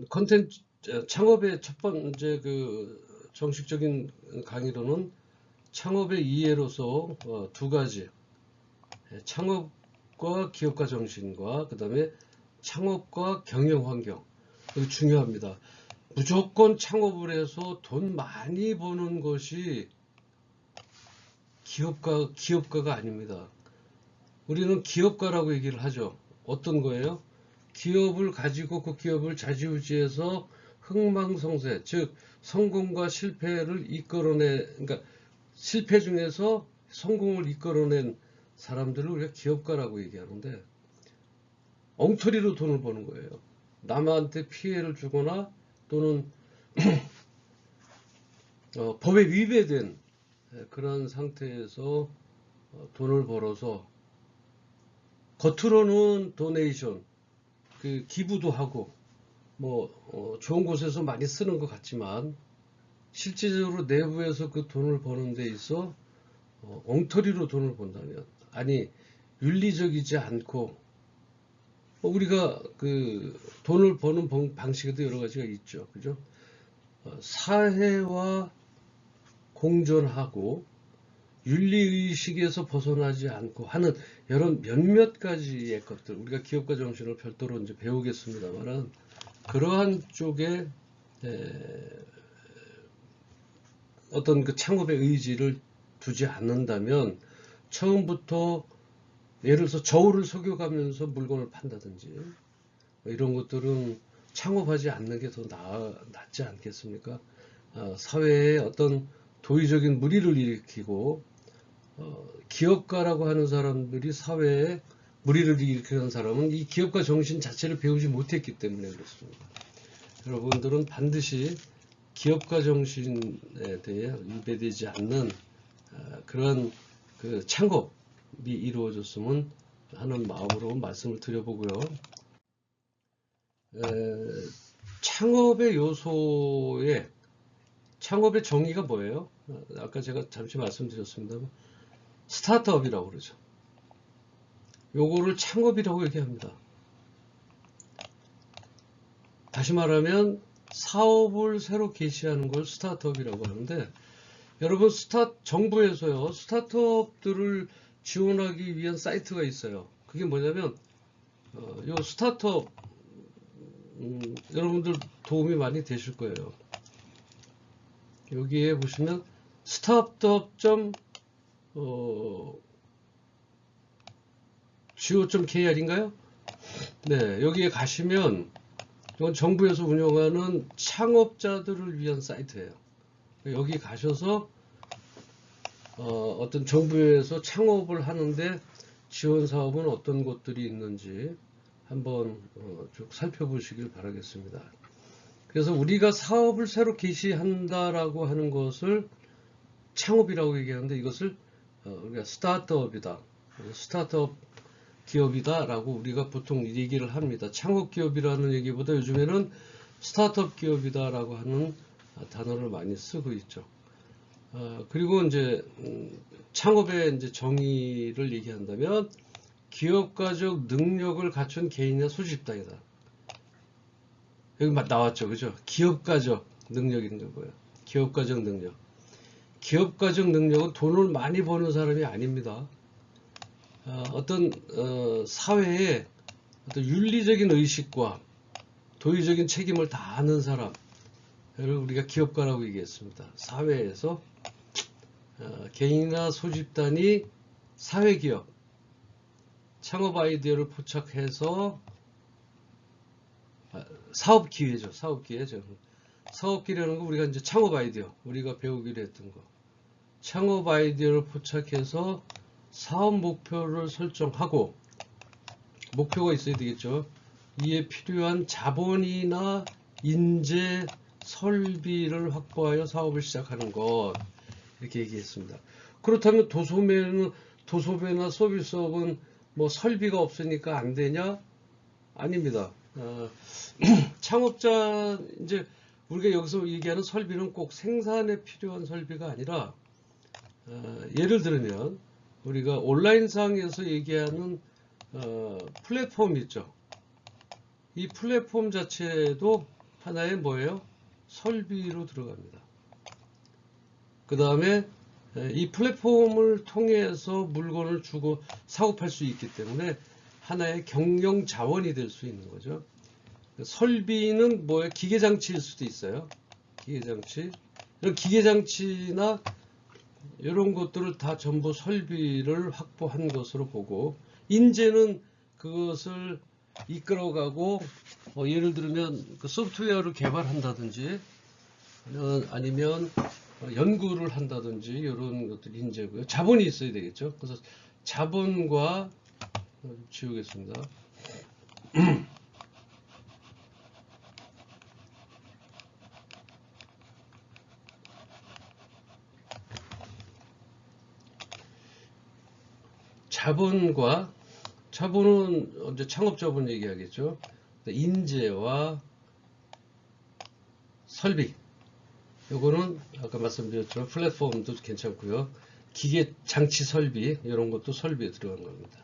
컨텐츠 창업의 첫 번째 그 정식적인 강의로는 창업의 이해로서 두 가지, 창업과 기업가 정신과 그 다음에 창업과 경영 환경, 이거 중요합니다. 무조건 창업을 해서 돈 많이 버는 것이 기업가가 아닙니다. 우리는 기업가라고 얘기를 하죠. 어떤 거예요? 기업을 가지고 그 기업을 좌지우지해서 흥망성쇠, 즉 성공과 실패를 그러니까 실패 중에서 성공을 이끌어낸 사람들을 우리가 기업가라고 얘기하는데, 엉터리로 돈을 버는 거예요. 남한테 피해를 주거나 또는 법에 위배된 그런 상태에서 돈을 벌어서 겉으로는 도네이션, 그 기부도 하고 좋은 곳에서 많이 쓰는 것 같지만 실질적으로 내부에서 그 돈을 버는 데 있어 엉터리로 돈을 번다면, 아니 윤리적이지 않고, 우리가 그 돈을 버는 방식에도 여러 가지가 있죠. 그죠? 사회와 공존하고 윤리의식에서 벗어나지 않고 하는 여러 몇몇 가지의 것들, 우리가 기업가 정신을 별도로 이제 배우겠습니다만은, 그러한 쪽에 어떤 그 창업의 의지를 두지 않는다면, 처음부터 예를 들어서 저울을 속여가면서 물건을 판다든지 이런 것들은 창업하지 않는 게 더 낫지 않겠습니까? 사회에 어떤 도의적인 무리를 일으키고, 기업가라고 하는 사람들이 사회에 무리를 일으키는 사람은 이 기업가 정신 자체를 배우지 못했기 때문에 그렇습니다. 여러분들은 반드시 기업가 정신에 대해 위배되지 않는 그런 그 창업이 이루어졌으면 하는 마음으로 말씀을 드려보고요. 창업의 요소에, 창업의 정의가 뭐예요? 아까 제가 잠시 말씀드렸습니다만 스타트업이라고 그러죠. 요거를 창업이라고 얘기합니다. 다시 말하면 사업을 새로 개시하는 걸 스타트업이라고 하는데, 여러분 정부에서요 스타트업들을 지원하기 위한 사이트가 있어요. 그게 뭐냐면 요 스타트업 여러분들 도움이 많이 되실 거예요. 여기에 보시면 startup.go.kr인가요? 네, 여기에 가시면 이건 정부에서 운영하는 창업자들을 위한 사이트예요. 여기 가셔서 어떤 정부에서 창업을 하는데 지원 사업은 어떤 것들이 있는지 한번 쭉 살펴보시길 바라겠습니다. 그래서 우리가 사업을 새로 개시한다라고 하는 것을 창업이라고 얘기하는데, 이것을 우리가 스타트업이다, 스타트업 기업이다라고 우리가 보통 얘기를 합니다. 창업 기업이라는 얘기보다 요즘에는 스타트업 기업이다라고 하는 단어를 많이 쓰고 있죠. 그리고 이제 창업의 이제 정의를 얘기한다면 기업가적 능력을 갖춘 개인이나 소집단이다. 여기 나왔죠, 그죠? 기업가적 능력인 게 뭐예요? 기업가적 능력. 기업가적 능력은 돈을 많이 버는 사람이 아닙니다. 어떤 사회에 어떤 윤리적인 의식과 도의적인 책임을 다하는 사람을 우리가 기업가라고 얘기했습니다. 사회에서 개인이나 소집단이 사회기업, 창업 아이디어를 포착해서 사업기회죠. 사업기회죠. 사업기회라는 거 우리가 이제 창업 아이디어, 우리가 배우기로 했던 거. 창업 아이디어를 포착해서 사업 목표를 설정하고, 목표가 있어야 되겠죠. 이에 필요한 자본이나 인재, 설비를 확보하여 사업을 시작하는 것, 이렇게 얘기했습니다. 그렇다면 도소매나 서비스업은 뭐 설비가 없으니까 안 되냐? 아닙니다. 창업자, 이제 우리가 여기서 얘기하는 설비는 꼭 생산에 필요한 설비가 아니라, 예를 들면 우리가 온라인상에서 얘기하는 플랫폼 있죠. 이 플랫폼 자체도 하나의 뭐예요? 설비로 들어갑니다. 그 다음에 이 플랫폼을 통해서 물건을 주고 사고 팔 수 있기 때문에 하나의 경영 자원이 될 수 있는 거죠. 설비는 뭐예요? 기계장치일 수도 있어요. 기계장치. 이런 기계장치나 이런 것들을 다 전부 설비를 확보한 것으로 보고, 인재는 그것을 이끌어가고 예를 들면 그 소프트웨어를 개발한다든지 아니면 연구를 한다든지 이런 것들이 인재고요. 자본이 있어야 되겠죠. 그래서 자본과 지우겠습니다. 자본은 이제 창업자분 얘기하겠죠. 인재와 설비. 요거는 아까 말씀드렸지만 플랫폼도 괜찮고요. 기계 장치 설비 이런 것도 설비에 들어간 겁니다.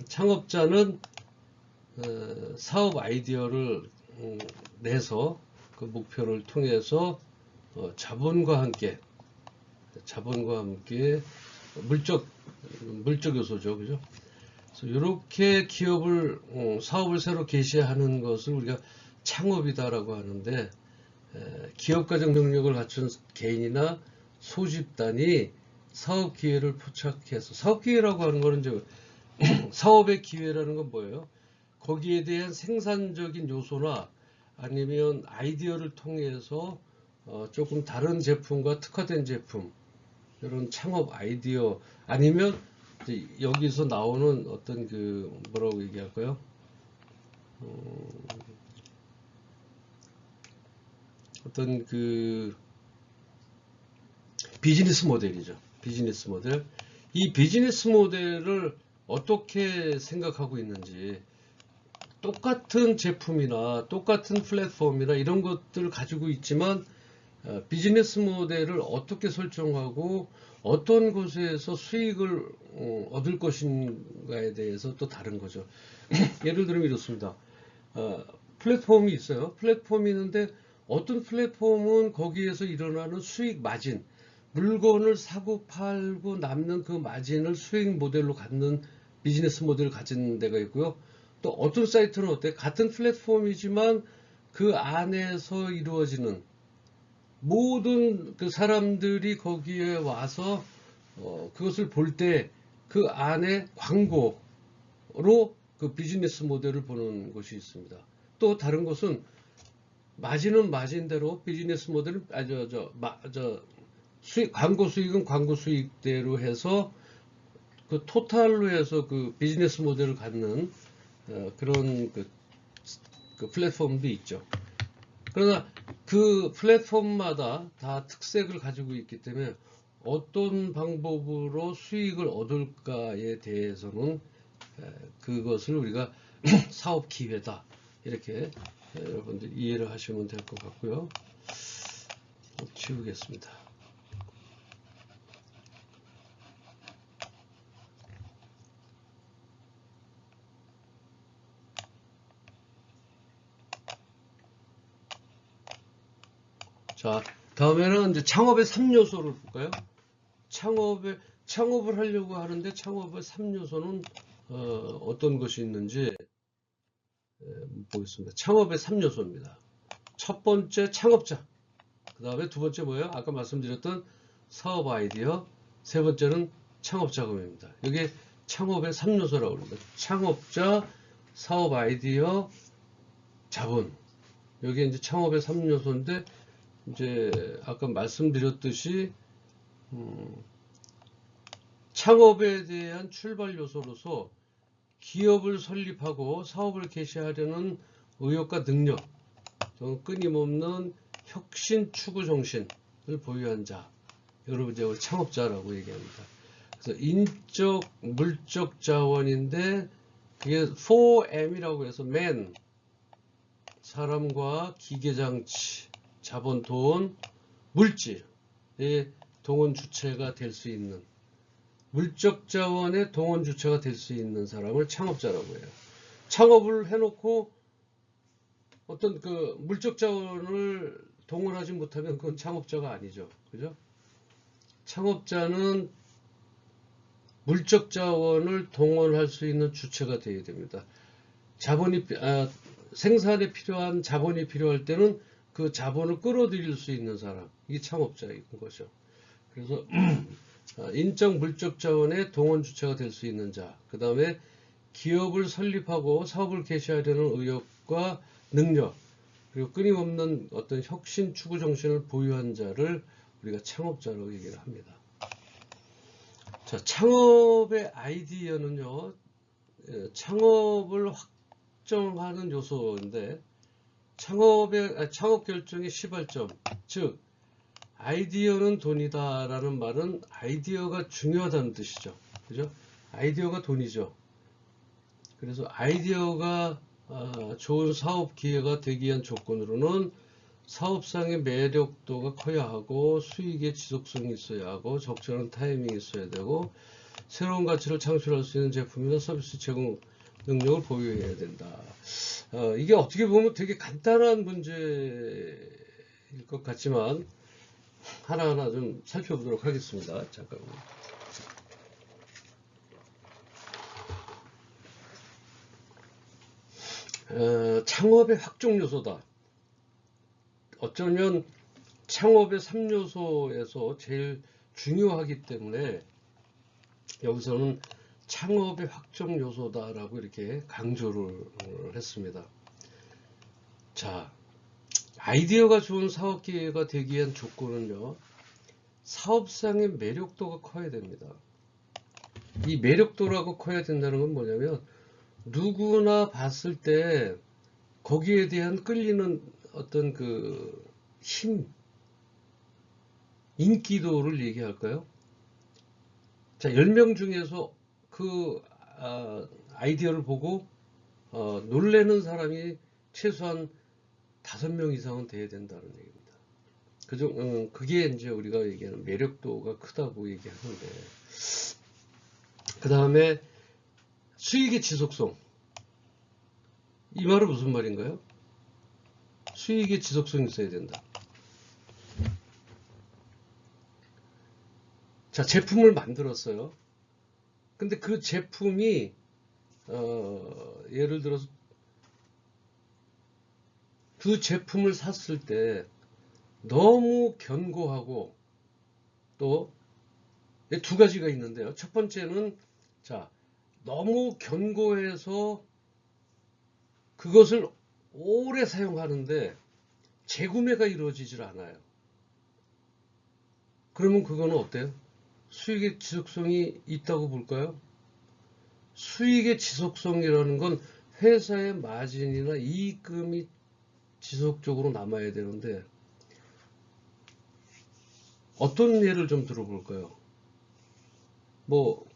창업자는 사업 아이디어를 내서 그 목표를 통해서 자본과 함께 물적 요소죠, 그죠? 그래서 이렇게 사업을 새로 개시하는 것을 우리가 창업이다라고 하는데, 기업가적 능력을 갖춘 개인이나 소집단이 사업 기회를 포착해서, 사업 기회라고 하는 거는 이제 사업의 기회라는 건 뭐예요? 거기에 대한 생산적인 요소나 아니면 아이디어를 통해서 조금 다른 제품과 특화된 제품, 이런 창업 아이디어, 아니면 여기서 나오는 어떤 그 뭐라고 얘기할까요? 어떤 그 비즈니스 모델이죠. 비즈니스 모델. 이 비즈니스 모델을 어떻게 생각하고 있는지, 똑같은 제품이나 똑같은 플랫폼이나 이런 것들을 가지고 있지만 비즈니스 모델을 어떻게 설정하고 어떤 곳에서 수익을 얻을 것인가에 대해서 또 다른 거죠. 예를 들면 이렇습니다. 플랫폼이 있어요. 플랫폼이 있는데 어떤 플랫폼은 거기에서 일어나는 수익 마진, 물건을 사고 팔고 남는 그 마진을 수익 모델로 갖는 비즈니스 모델을 가진 데가 있고요. 또 어떤 사이트는 어때? 같은 플랫폼이지만 그 안에서 이루어지는 모든 그 사람들이 거기에 와서 그것을 볼 때 그 안에 광고로 그 비즈니스 모델을 보는 곳이 있습니다. 또 다른 것은 마진은 마진대로 비즈니스 모델은 광고 수익은 광고 수익대로 해서 그 토탈로 해서 그 비즈니스 모델을 갖는 그런 그 플랫폼도 있죠. 그러나 그 플랫폼마다 다 특색을 가지고 있기 때문에 어떤 방법으로 수익을 얻을까에 대해서는 그것을 우리가 사업 기회다, 이렇게 여러분들 이해를 하시면 될 것 같고요. 지우겠습니다. 자, 다음에는 이제 창업의 3요소를 볼까요? 창업을 하려고 하는데 창업의 3요소는 어떤 것이 있는지 보겠습니다. 창업의 3요소입니다. 첫 번째 창업자, 그 다음에 두 번째 뭐예요? 아까 말씀드렸던 사업 아이디어, 세 번째는 창업 자금입니다. 이게 창업의 3요소라고 합니다. 창업자, 사업 아이디어, 자본. 여기 이제 창업의 3요소인데, 이제 아까 말씀드렸듯이 창업에 대한 출발 요소로서 기업을 설립하고 사업을 개시하려는 의욕과 능력, 끊임없는 혁신 추구 정신을 보유한 자, 여러분 이제 창업자라고 얘기합니다. 그래서 인적, 물적 자원인데 그게 4M이라고 해서 man, 사람과 기계장치, 자본, 돈, 물질의 동원 주체가 될 수 있는, 물적 자원의 동원 주체가 될 수 있는 사람을 창업자라고 해요. 창업을 해놓고 어떤 그 물적 자원을 동원하지 못하면 그건 창업자가 아니죠. 그죠? 창업자는 물적 자원을 동원할 수 있는 주체가 되어야 됩니다. 생산에 필요한 자본이 필요할 때는 그 자본을 끌어들일 수 있는 사람, 이게 창업자인 거죠. 그래서 인적 물적 자원의 동원 주체가 될 수 있는 자, 그 다음에 기업을 설립하고 사업을 개시하려는 의욕과 능력, 그리고 끊임없는 어떤 혁신 추구 정신을 보유한 자를 우리가 창업자라고 얘기를 합니다. 자, 창업의 아이디어는요, 창업을 확정하는 요소인데, 창업 결정의 시발점, 즉, 아이디어는 돈이다라는 말은 아이디어가 중요하다는 뜻이죠. 그죠? 아이디어가 돈이죠. 그래서 아이디어가 좋은 사업 기회가 되기 위한 조건으로는 사업상의 매력도가 커야 하고 수익의 지속성이 있어야 하고 적절한 타이밍이 있어야 되고 새로운 가치를 창출할 수 있는 제품이나 서비스 제공 능력을 보유해야 된다. 이게 어떻게 보면 되게 간단한 문제일 것 같지만 하나하나 좀 살펴보도록 하겠습니다. 잠깐만요. 창업의 확정 요소다. 어쩌면 창업의 3요소에서 제일 중요하기 때문에 여기서는 창업의 확정 요소다라고 이렇게 강조를 했습니다. 자, 아이디어가 좋은 사업 기회가 되기 위한 조건은요, 사업상의 매력도가 커야 됩니다. 이 매력도라고 커야 된다는 건 뭐냐면 누구나 봤을 때 거기에 대한 끌리는 어떤 그 힘, 인기도를 얘기할까요? 자, 10명 중에서 그 아이디어를 보고 놀래는 사람이 최소한 5명 이상은 돼야 된다는 얘기입니다. 그게 이제 우리가 얘기하는 매력도가 크다고 얘기하는데, 그 다음에 수익의 지속성. 이 말은 무슨 말인가요? 수익의 지속성이 있어야 된다. 자, 제품을 만들었어요. 근데 그 제품이 예를 들어서 그 제품을 샀을 때 너무 견고하고 또 두 가지가 있는데요. 첫 번째는 자, 너무 견고해서 그것을 오래 사용하는데 재구매가 이루어지질 않아요. 그러면 그거는 어때요? 수익의 지속성이 있다고 볼까요? 수익의 지속성이라는 건 회사의 마진이나 이익금이 지속적으로 남아야 되는데 어떤 예를 좀 들어볼까요? 뭐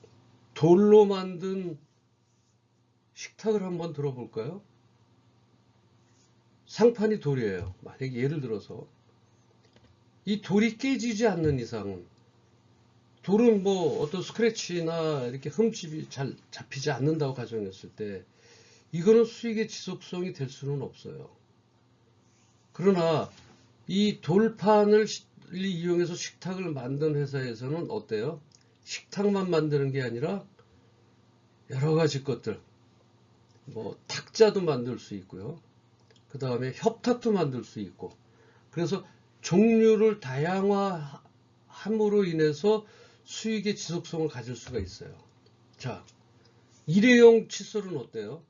돌로 만든 식탁을 한번 들어볼까요? 상판이 돌이에요. 만약에 예를 들어서 이 돌이 깨지지 않는 이상은, 돌은 뭐 어떤 스크래치나 이렇게 흠집이 잘 잡히지 않는다고 가정했을 때 이거는 수익의 지속성이 될 수는 없어요. 그러나 이 돌판을 이용해서 식탁을 만든 회사에서는 어때요? 식탁만 만드는 게 아니라 여러 가지 것들, 뭐 탁자도 만들 수 있고요. 그 다음에 협탁도 만들 수 있고, 그래서 종류를 다양화함으로 인해서 수익의 지속성을 가질 수가 있어요. 자, 일회용 칫솔은 어때요?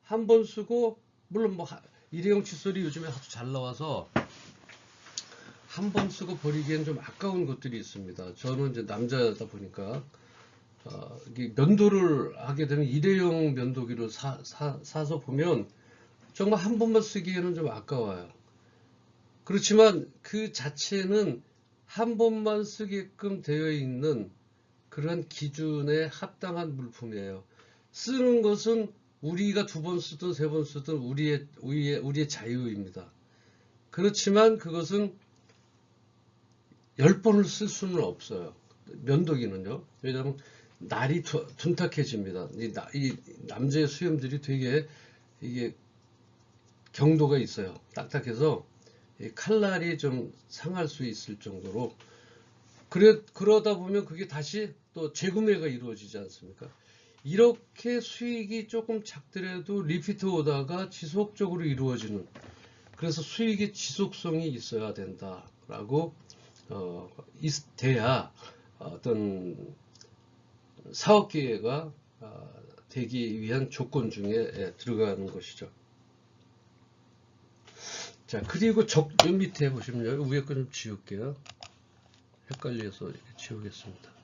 한 번 쓰고, 물론 뭐 일회용 칫솔이 요즘에 아주 잘 나와서 한 번 쓰고 버리기엔 좀 아까운 것들이 있습니다. 저는 이제 남자다 보니까 면도를 하게 되면 일회용 면도기를 사서 보면 정말 한 번만 쓰기에는 좀 아까워요. 그렇지만 그 자체는 한 번만 쓰게끔 되어 있는 그런 기준에 합당한 물품이에요. 쓰는 것은 우리가 2번 쓰든 3번 쓰든 우리의 자유입니다. 그렇지만 그것은 10번을 쓸 수는 없어요. 면도기는요. 왜냐하면 날이 둔탁해집니다. 이 남자의 수염들이 되게 이게 경도가 있어요. 딱딱해서 이 칼날이 좀 상할 수 있을 정도로. 그러다 보면 그게 다시 또 재구매가 이루어지지 않습니까? 이렇게 수익이 조금 작더라도 리피트 오다가 지속적으로 이루어지는, 그래서 수익의 지속성이 있어야 된다라고 돼야 어떤 사업 기회가 되기 위한 조건 중에 들어가는 것이죠. 자, 그리고 맨 밑에 보시면 위에 거 좀 지울게요. 헷갈려서 이렇게 지우겠습니다.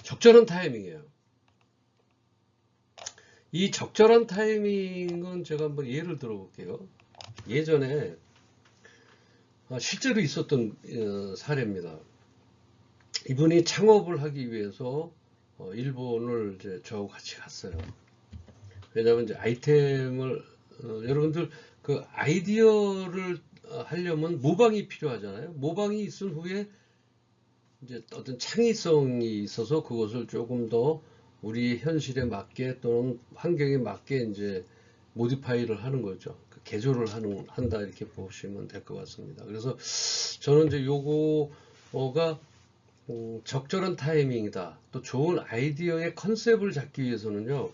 적절한 타이밍이에요. 이 적절한 타이밍은 제가 한번 예를 들어 볼게요. 예전에 실제로 있었던 사례입니다. 이분이 창업을 하기 위해서 일본을 이제 저하고 같이 갔어요. 왜냐하면 이제 아이템을 여러분들 그 아이디어를 하려면 모방이 필요하잖아요. 모방이 있은 후에 이제 어떤 창의성이 있어서 그것을 조금 더 우리 현실에 맞게 또는 환경에 맞게 이제 모디파이를 하는 거죠. 개조를 한다 이렇게 보시면 될 것 같습니다. 그래서 저는 이제 요거가 적절한 타이밍이다. 또 좋은 아이디어의 컨셉을 잡기 위해서는요.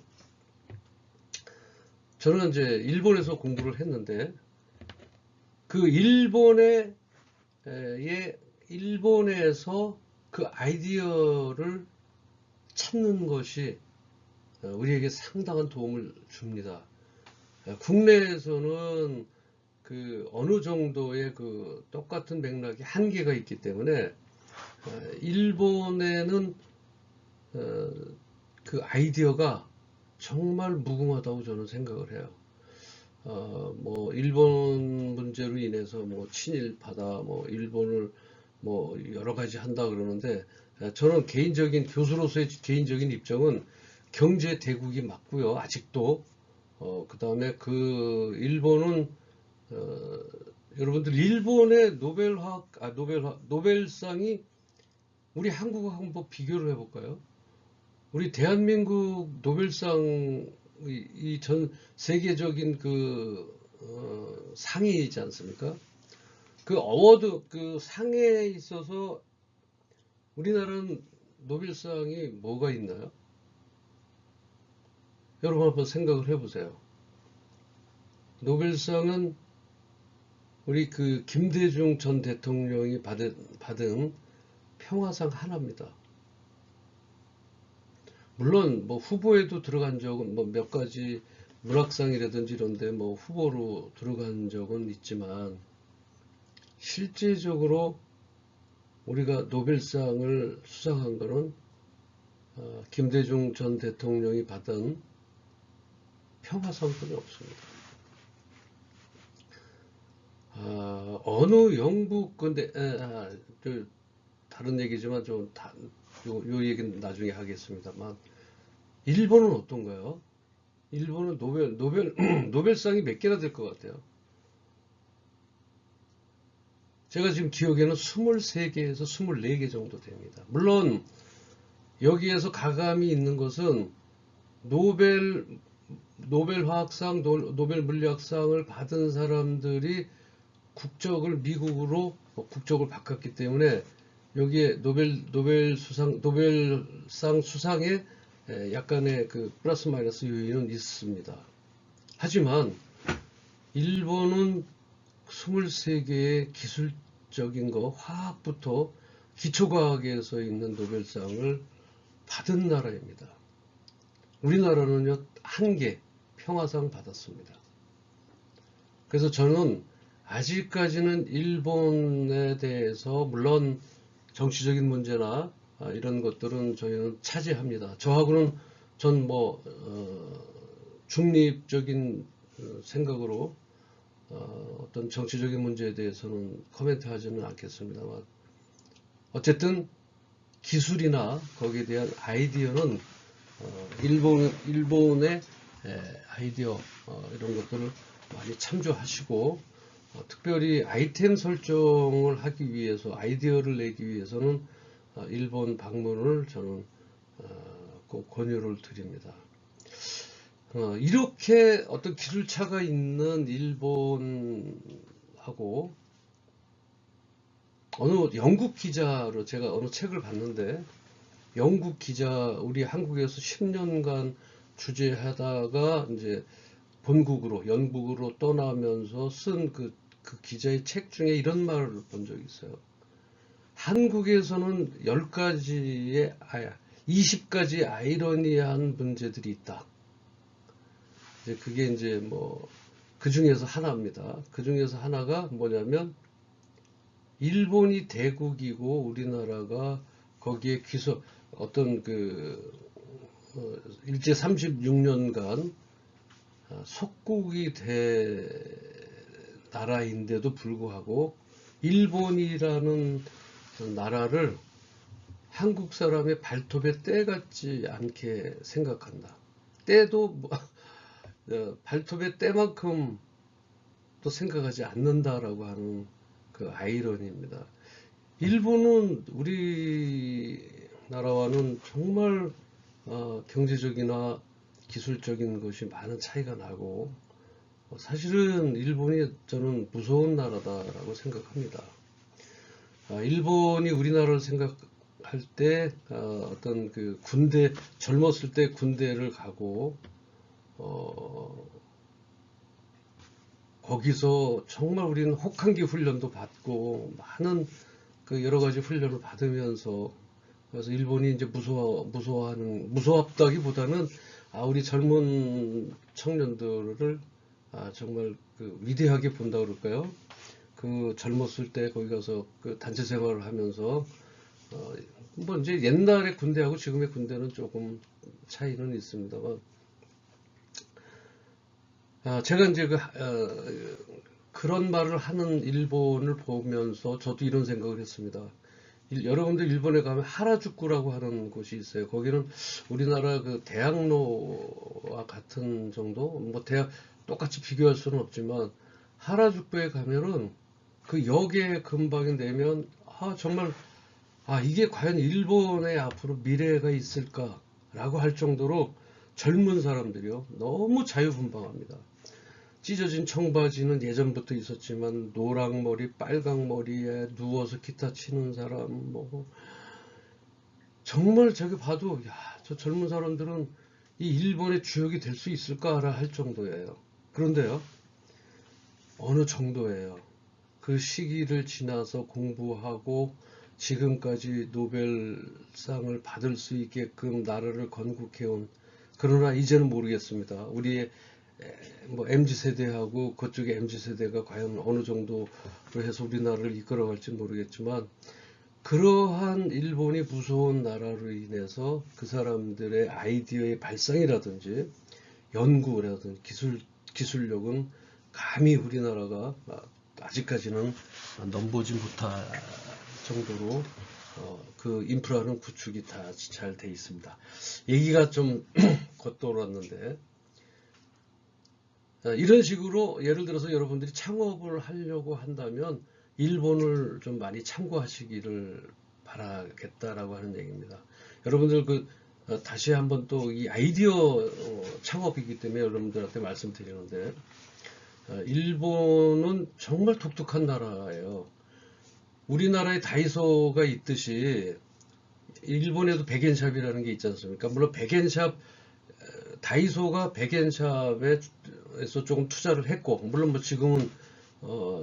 저는 이제 일본에서 공부를 했는데 그 일본에서 그 아이디어를 찾는 것이 우리에게 상당한 도움을 줍니다. 국내에서는 그 어느 정도의 그 똑같은 맥락이 한계가 있기 때문에 일본에는 그 아이디어가 정말 무궁하다고 저는 생각을 해요. 뭐 일본 문제로 인해서 뭐 친일파다, 뭐 일본을 뭐 여러 가지 한다 그러는데 저는 교수로서의 개인적인 입장은 경제 대국이 맞고요. 아직도 그 다음에 그 일본은 여러분들 일본의 노벨상이 우리 한국하고 한번 비교를 해볼까요? 우리 대한민국 노벨상 이 전 세계적인 그 상이지 않습니까? 그 어워드 그 상에 있어서 우리나라는 노벨상이 뭐가 있나요? 여러분 한번 생각을 해보세요. 노벨상은 우리 그 김대중 전 대통령이 받은 평화상 하나입니다. 물론 뭐 후보에도 들어간 적은 뭐 몇 가지 문학상이라든지 이런데 뭐 후보로 들어간 적은 있지만 실제적으로 우리가 노벨상을 수상한 거는 김대중 전 대통령이 받은 평화상뿐이 없습니다. 어느 영국 근데 다른 얘기지만 요 얘기는 나중에 하겠습니다만 일본은 어떤가요? 일본은 노벨상이 몇 개나 될 것 같아요? 제가 지금 기억에는 23개에서 24개 정도 됩니다. 물론 여기에서 가감이 있는 것은 노벨 화학상, 노벨 물리학상을 받은 사람들이 국적을 미국으로 국적을 바꿨기 때문에 여기에 노벨상 수상에 약간의 그 플러스 마이너스 요인은 있습니다. 하지만 일본은 23개의 기술적인 거, 화학부터 기초과학에서 있는 노벨상을 받은 나라입니다. 우리나라는요, 1개 평화상 받았습니다. 그래서 저는 아직까지는 일본에 대해서 물론 정치적인 문제나 이런 것들은 저희는 차지합니다. 저하고는 전 뭐 중립적인 생각으로 어떤 정치적인 문제에 대해서는 코멘트하지는 않겠습니다만 어쨌든 기술이나 거기에 대한 아이디어는 일본의 아이디어 이런 것들을 많이 참조하시고 특별히 아이템 설정을 하기 위해서 아이디어를 내기 위해서는 일본 방문을 저는 꼭 권유를 드립니다. 이렇게 어떤 기술차가 있는 일본하고 어느 영국 기자로 제가 어느 책을 봤는데 영국 기자 우리 한국에서 10년간 주재하다가 이제 본국으로 영국으로 떠나면서 쓴 그 기자의 책 중에 이런 말을 본 적이 있어요. 한국에서는 20가지 아이러니한 문제들이 있다. 그게 이제 뭐 그 중에서 하나입니다. 그 중에서 하나가 뭐냐면 일본이 대국이고 우리나라가 거기에 어떤 일제 36년간 속국이 된 나라인데도 불구하고 일본이라는 나라를 한국 사람의 발톱에 때 같지 않게 생각한다. 때도 발톱의 때만큼 또 생각하지 않는다라고 하는 그 아이러니입니다. 일본은 우리나라와는 정말 경제적이나 기술적인 것이 많은 차이가 나고 사실은 일본이 저는 무서운 나라다라고 생각합니다. 일본이 우리나라를 생각할 때 어떤 그 군대 젊었을 때 군대를 가고 거기서 정말 우리는 혹한기 훈련도 받고 많은 그 여러 가지 훈련을 받으면서 그래서 일본이 이제 무서웠다기보다는 우리 젊은 청년들을 정말 그 위대하게 본다 그럴까요? 그 젊었을 때 거기 가서 그 단체 생활을 하면서 뭐 이제 옛날의 군대하고 지금의 군대는 조금 차이는 있습니다만 제가 이제 그런 말을 하는 일본을 보면서 저도 이런 생각을 했습니다. 여러분들 일본에 가면 하라주쿠라고 하는 곳이 있어요. 거기는 우리나라 그 대학로와 같은 정도, 뭐 대학 똑같이 비교할 수는 없지만 하라주쿠에 가면은 그 역에 근방에 내면 정말 이게 과연 일본의 앞으로 미래가 있을까라고 할 정도로 젊은 사람들이요 너무 자유분방합니다. 찢어진 청바지는 예전부터 있었지만 노랑머리, 빨강머리에 누워서 기타 치는 사람 정말 저기 봐도 저 젊은 사람들은 이 일본의 주역이 될 수 있을까라 할 정도예요. 그런데요, 어느 정도예요. 그 시기를 지나서 공부하고 지금까지 노벨상을 받을 수 있게끔 나라를 건국해온 그러나 이제는 모르겠습니다. 우리의 뭐 MZ세대하고 그쪽의 MZ세대가 과연 어느 정도로 해서 우리나라를 이끌어갈지 모르겠지만 그러한 일본이 무서운 나라로 인해서 그 사람들의 아이디어의 발상이라든지 연구라든지 기술력은 감히 우리나라가 아직까지는 넘보지 못할 정도로 그 인프라는 구축이 다 잘 돼 있습니다. 얘기가 좀 겉돌았는데 이런 식으로 예를 들어서 여러분들이 창업을 하려고 한다면 일본을 좀 많이 참고하시기를 바라겠다라고 하는 얘기입니다. 여러분들 다시 한번 또 이 아이디어 창업이기 때문에 여러분들한테 말씀드리는데 일본은 정말 독특한 나라예요. 우리나라에 다이소가 있듯이 일본에도 백엔샵이라는 게 있지 않습니까? 물론 다이소가 백엔샵에서 조금 투자를 했고, 물론 뭐 지금은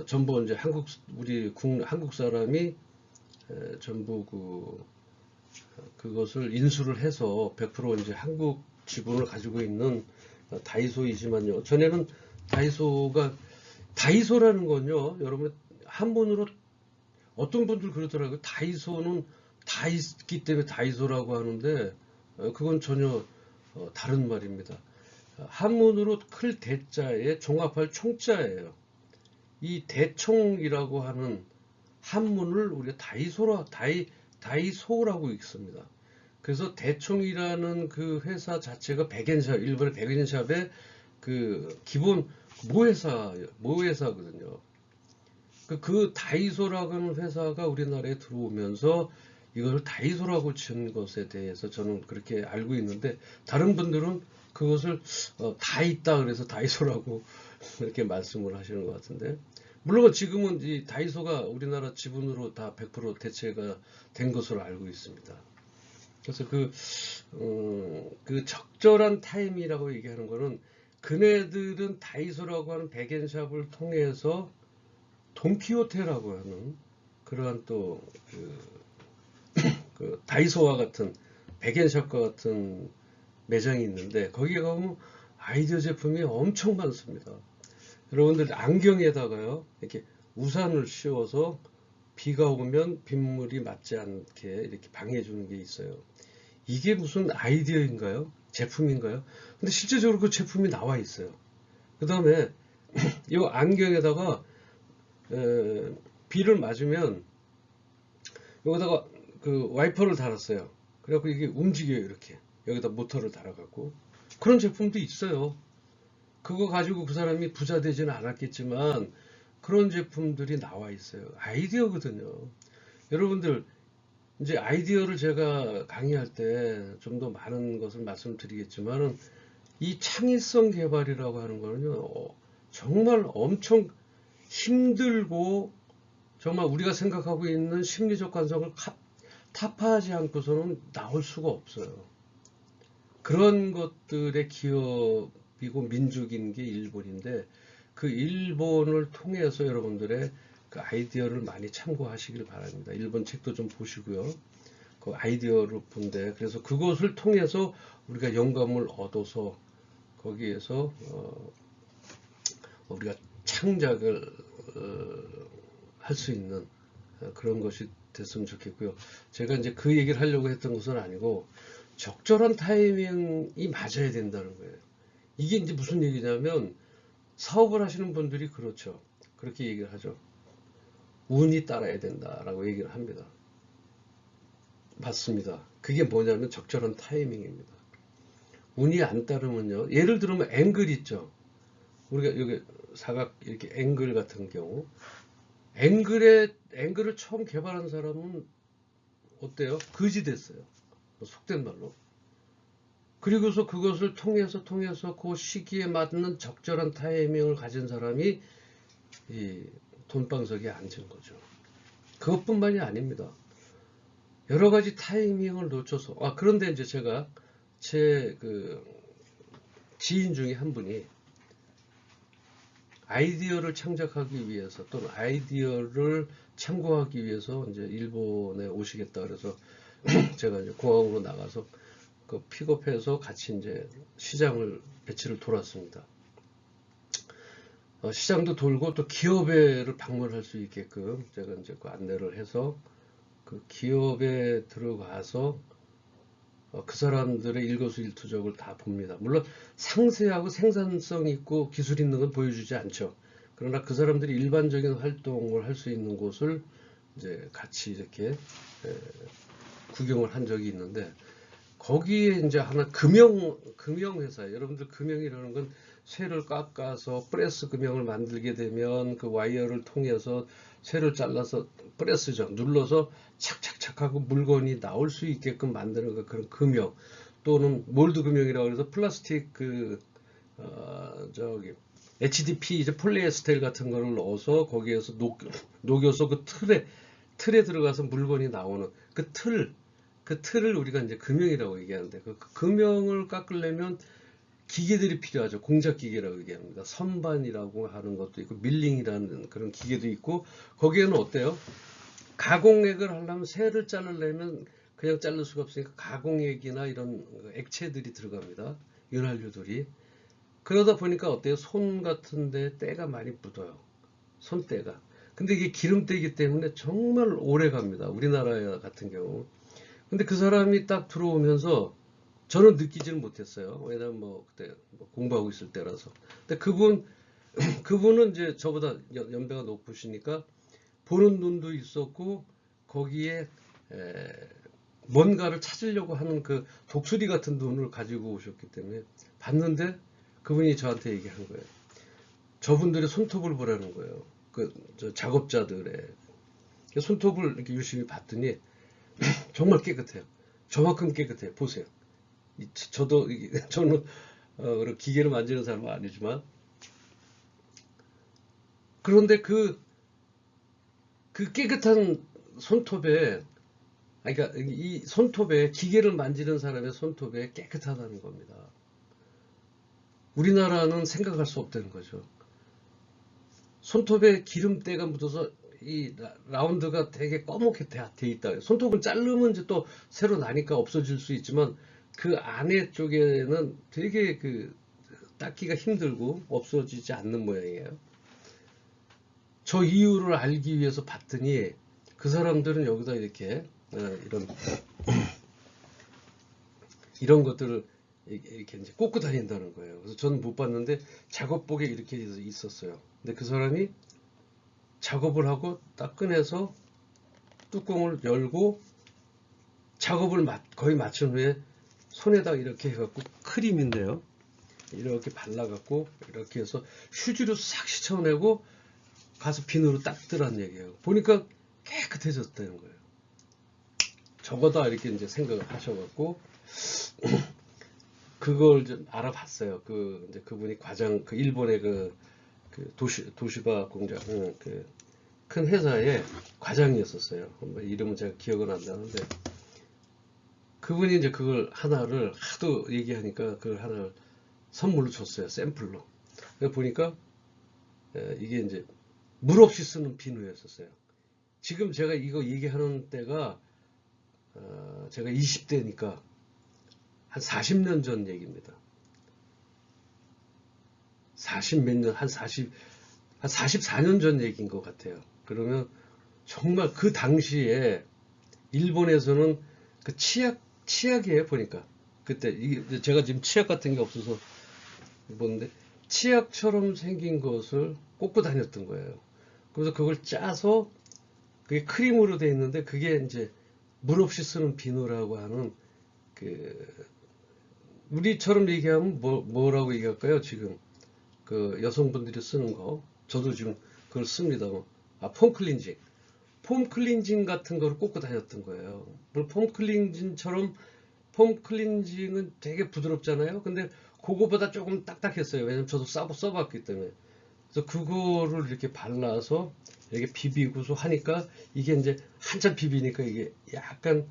전부 이제 한국 사람이 전부 그것을 인수를 해서 100% 이제 한국 지분을 가지고 있는 다이소이지만요. 전에는 다이소라는 건요, 여러분 한문으로 어떤 분들 그러더라고요. 다이소는 다 있기 때문에 다이소라고 하는데 그건 전혀 다른 말입니다. 한문으로 클 대자에 종합할 총자예요. 이 대총이라고 하는 한문을 우리가 다이소라고 읽습니다. 그래서 대총이라는 그 회사 자체가 백엔샵, 일본의 백엔샵의 그 기본 모회사거든요. 그 다이소라고 하는 회사가 우리나라에 들어오면서 이걸 다이소라고 지은 것에 대해서 저는 그렇게 알고 있는데, 다른 분들은 그것을 다 있다 그래서 다이소라고 이렇게 말씀을 하시는 것 같은데, 물론 지금은 이 다이소가 우리나라 지분으로 다 100% 대체가 된 것으로 알고 있습니다. 그래서 그 적절한 타임이라고 얘기하는 거는, 그네들은 다이소라고 하는 백엔샵을 통해서 돈키호테라고 하는 그러한 또 그 다이소와 같은 백엔샵과 같은 매장이 있는데, 거기에 가면 아이디어 제품이 엄청 많습니다. 여러분들 안경에다가요 이렇게 우산을 씌워서 비가 오면 빗물이 맞지 않게 이렇게 방해해 주는 게 있어요. 이게 무슨 아이디어인가요? 제품인가요? 근데 실제적으로 그 제품이 나와 있어요. 그 다음에 이 안경에다가 비를 맞으면 여기다가 그 와이퍼를 달았어요. 그래갖고 이게 움직여요. 이렇게 여기다 모터를 달아갖고. 그런 제품도 있어요. 그거 가지고 그 사람이 부자 되지는 않았겠지만 그런 제품들이 나와 있어요. 아이디어거든요. 여러분들, 이제 아이디어를 제가 강의할 때 좀 더 많은 것을 말씀드리겠지만은, 이 창의성 개발이라고 하는 거는요 정말 엄청 힘들고, 정말 우리가 생각하고 있는 심리적 관성을 타파하지 않고서는 나올 수가 없어요. 그런 것들의 기업이고 민족인 게 일본인데, 그 일본을 통해서 여러분들의 그 아이디어를 많이 참고하시길 바랍니다. 일본 책도 좀 보시고요. 그 아이디어를 본데, 그래서 그것을 통해서 우리가 영감을 얻어서 거기에서 우리가 창작을 할 수 있는 그런 것이 됐으면 좋겠고요. 제가 이제 그 얘기를 하려고 했던 것은 아니고, 적절한 타이밍이 맞아야 된다는 거예요. 이게 이제 무슨 얘기냐면, 사업을 하시는 분들이 그렇죠. 그렇게 얘기를 하죠. 운이 따라야 된다라고 얘기를 합니다. 맞습니다. 그게 뭐냐면 적절한 타이밍입니다. 운이 안 따르면요. 예를 들면 앵글 있죠. 우리가 여기 사각 이렇게 앵글 같은 경우, 앵글을 처음 개발한 사람은 어때요? 거지 됐어요. 속된 말로. 그리고서 그것을 통해서 그 시기에 맞는 적절한 타이밍을 가진 사람이 이 돈방석에 앉은 거죠. 그것뿐만이 아닙니다. 여러 가지 타이밍을 놓쳐서, 그런데 이제 제가 제 그 지인 중에 한 분이 아이디어를 창작하기 위해서, 또는 아이디어를 참고하기 위해서 이제 일본에 오시겠다 그래서 제가 이제 공항으로 나가서 그 픽업해서 같이 이제 시장을 배치를 돌았습니다. 시장도 돌고 또 기업회를 방문할 수 있게끔 제가 이제 그 안내를 해서 그 기업에 들어가서 그 사람들의 일거수일투족을 다 봅니다. 물론 상세하고 생산성 있고 기술 있는 건 보여주지 않죠. 그러나 그 사람들이 일반적인 활동을 할 수 있는 곳을 이제 같이 이렇게 구경을 한 적이 있는데, 거기에 이제 하나 금형회사, 여러분들 금형이라는 건 쇠를 깎아서 프레스 금형을 만들게 되면 그 와이어를 통해서 쇠를 잘라서 프레스죠. 눌러서 착착착 하고 물건이 나올 수 있게끔 만드는 그런 금형, 또는 몰드 금형이라고 해서 플라스틱 HDP 이제 폴리에스테르 같은 거를 넣어서 거기에서 녹여서 그 틀에 들어가서 물건이 나오는 그 틀을 우리가 이제 금형이라고 얘기하는데, 그 금형을 깎으려면 기계들이 필요하죠. 공작 기계라고 얘기합니다. 선반이라고 하는 것도 있고 밀링이라는 그런 기계도 있고, 거기에는 어때요? 가공액을 하려면 쇠를 자르려면 그냥 자를 수가 없으니까 가공액이나 이런 액체들이 들어갑니다. 윤활유들이. 그러다 보니까 어때요? 손 같은데 때가 많이 묻어요. 손때가. 근데 이게 기름때이기 때문에 정말 오래 갑니다. 우리나라 같은 경우. 근데 그 사람이 딱 들어오면서 저는 느끼지는 못했어요. 왜냐면 그때 공부하고 있을 때라서. 근데 그분은 이제 저보다 연배가 높으시니까 보는 눈도 있었고, 거기에 뭔가를 찾으려고 하는 그 독수리 같은 눈을 가지고 오셨기 때문에 봤는데 그분이 저한테 얘기한 거예요. 저분들의 손톱을 보라는 거예요. 저 작업자들의 손톱을 이렇게 유심히 봤더니 정말 깨끗해요. 저만큼 깨끗해요. 보세요. 저도 저는 기계를 만지는 사람은 아니지만 그런데 그 깨끗한 손톱에 그러니까 이 손톱에 기계를 만지는 사람의 손톱에 깨끗하다는 겁니다. 우리나라는 생각할 수 없다는 거죠. 손톱에 기름때가 묻어서 이 라운드가 되게 검게 돼 있다. 손톱을 자르면 이제 또 새로 나니까 없어질 수 있지만 그 안에 쪽에는 되게 닦기가 힘들고 없어지지 않는 모양이에요. 저 이유를 알기 위해서 봤더니 그 사람들은 여기다 이렇게 이런 것들을 이렇게 이제 꽂고 다닌다는 거예요. 그래서 저는 못 봤는데 작업복에 이렇게 있었어요. 근데 그 사람이 작업을 하고 딱 꺼내서 뚜껑을 열고 작업을 거의 마친 후에 손에다 이렇게 해갖고 크림인데요. 이렇게 발라갖고 이렇게 해서 휴지로 싹 씻어내고 가서 비누로 닦더란 얘기예요. 보니까 깨끗해졌다는 거예요. 저거다 이렇게 이제 생각을 하셔갖고 그걸 좀 알아봤어요. 이제 그분이 과장 일본의 도시바 공장 큰 회사의 과장이었었어요. 이름은 제가 기억은 안 나는데 그분이 이제 그걸 하나를 하도 얘기하니까 그걸 하나를 선물로 줬어요. 샘플로. 보니까 이게 이제 물 없이 쓰는 비누였었어요. 지금 제가 이거 얘기하는 때가 제가 20대니까 한 40년 전 얘기입니다. 40몇 년, 한 44년 전 얘기인 것 같아요. 그러면 정말 그 당시에 일본에서는 그 치약이에요, 보니까. 그때, 제가 지금 치약 같은 게 없어서 보는데, 치약처럼 생긴 것을 꽂고 다녔던 거예요. 그래서 그걸 짜서, 그게 크림으로 되어 있는데, 그게 이제 물 없이 쓰는 비누라고 하는, 우리처럼 얘기하면 뭐라고 얘기할까요, 지금? 여성분들이 쓰는 거. 저도 지금 그걸 씁니다. 폼 클렌징. 폼 클렌징 같은 거를 꽂고 다녔던 거예요. 폼 클렌징은 되게 부드럽잖아요. 근데 그거보다 조금 딱딱했어요. 왜냐면 저도 써봤기 때문에. 그래서 그거를 이렇게 발라서 이렇게 비비고서 하니까 이게 이제 한참 비비니까 이게 약간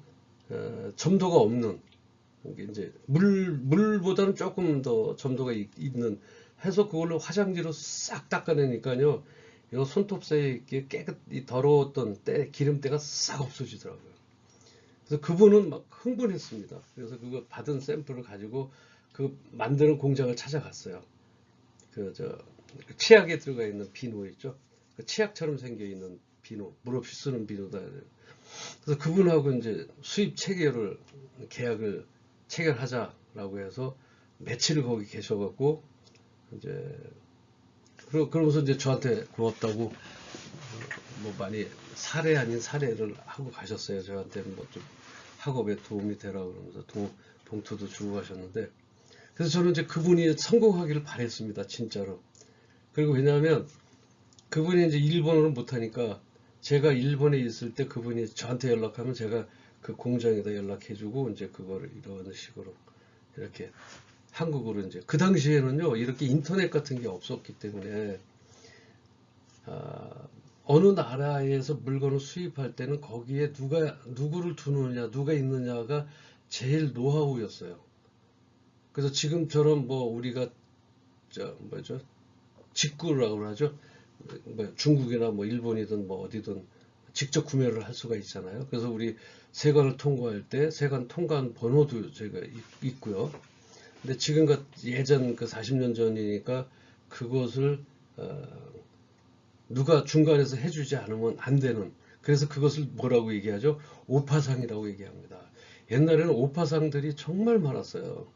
점도가 없는 이게 이제 물보다는 조금 더 점도가 있는 해서 그걸로 화장지로 싹 닦아내니까요. 이 손톱 사이에 이렇게 더러웠던 기름때가 싹 없어지더라고요. 그래서 그분은 막 흥분했습니다. 그래서 그거 받은 샘플을 가지고 만드는 공장을 찾아갔어요. 치약에 들어가 있는 비누 있죠. 치약처럼 생겨 있는 비누, 물 없이 쓰는 비누다. 그래서 그분하고 이제 수입 계약을 체결하자라고 해서 며칠을 거기 계셔갖고 이제 그러면서 이제 저한테 고맙다고 많이 사례 아닌 사례를 하고 가셨어요. 저한테 좀 학업에 도움이 되라 그러면서 봉투도 주고 가셨는데 그래서 저는 이제 그분이 성공하기를 바랬습니다. 진짜로. 그리고 왜냐하면 그분이 이제 일본어를 못하니까 제가 일본에 있을 때 그분이 저한테 연락하면 제가 그 공장에다 연락해주고 이제 그거를 이런 식으로 이렇게 한국으로 이제 그 당시에는요 이렇게 인터넷 같은 게 없었기 때문에 어느 나라에서 물건을 수입할 때는 거기에 누구를 두느냐 누가 있느냐가 제일 노하우였어요. 그래서 지금처럼 우리가 직구라고 하죠. 중국이나 일본이든 어디든 직접 구매를 할 수가 있잖아요. 그래서 우리 세관을 통과할 때 세관 통관 번호도 제가 있고요. 근데 지금 예전 40년 전이니까 그것을 누가 중간에서 해주지 않으면 안 되는 그래서 그것을 뭐라고 얘기하죠? 오파상이라고 얘기합니다. 옛날에는 오파상들이 정말 많았어요.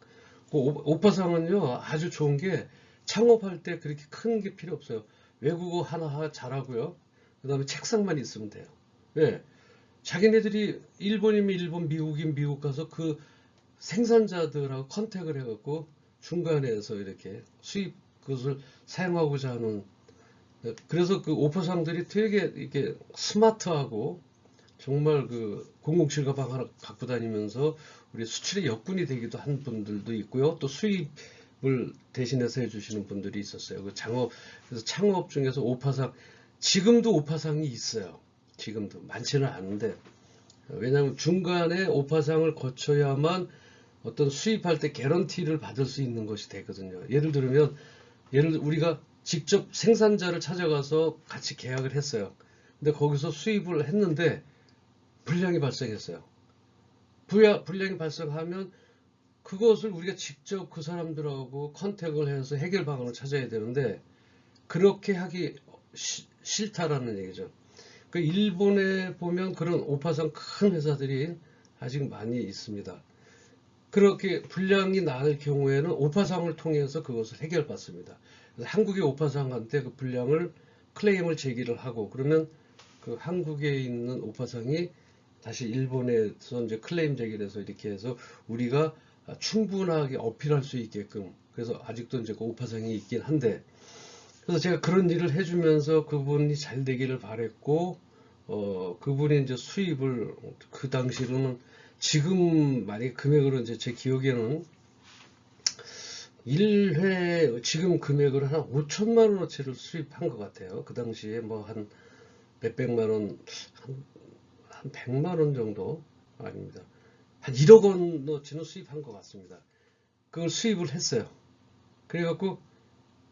그 오파상은요 아주 좋은 게 창업할 때 그렇게 큰 게 필요 없어요. 외국어 하나 잘하고요. 그 다음에 책상만 있으면 돼요. 왜? 자기네들이 일본이면 일본, 미국이면 미국 가서 그 생산자들하고 컨택을 해갖고 중간에서 이렇게 수입 그것을 사용하고자 하는, 그래서 그 오퍼상들이 되게 이렇게 스마트하고 정말 그 007 가방 하나 갖고 다니면서 우리 수출의 역군이 되기도 한 분들도 있고요. 또 수입을 대신해서 해주시는 분들이 있었어요. 그 창업, 그래서 창업 중에서 오파상, 지금도 오파상이 있어요. 지금도 많지는 않은데, 왜냐하면 중간에 오파상을 거쳐야만 어떤 수입할 때 개런티를 받을 수 있는 것이 되거든요. 예를 들면, 우리가 직접 생산자를 찾아가서 같이 계약을 했어요. 근데 거기서 수입을 했는데 불량이 발생했어요. 불량이 발생하면 그것을 우리가 직접 그 사람들하고 컨택을 해서 해결 방안을 찾아야 되는데, 그렇게 하기 싫다라는 얘기죠. 그 일본에 보면 그런 오파상 큰 회사들이 아직 많이 있습니다. 그렇게 불량이 날 경우에는 오파상을 통해서 그것을 해결받습니다. 그래서 한국의 오파상한테 그 불량을 클레임을 제기를 하고, 그러면 그 한국에 있는 오파상이 다시 일본에서 이제 클레임 제기를 해서 이렇게 해서 우리가 충분하게 어필할 수 있게끔, 그래서 아직도 이제 그 오파상이 있긴 한데, 그래서 제가 그런 일을 해주면서 그분이 잘 되기를 바랬고, 그분이 이제 수입을 그 당시로는, 지금 만약에 금액으로 이제 제 기억에는 1회 지금 금액으로 한 5천만 원어치를 수입한 것 같아요. 그 당시에 뭐 한 몇백만 원, 한 100만 원 정도 아닙니다. 한 1억 원어치는 수입한 것 같습니다. 그걸 수입을 했어요. 그래갖고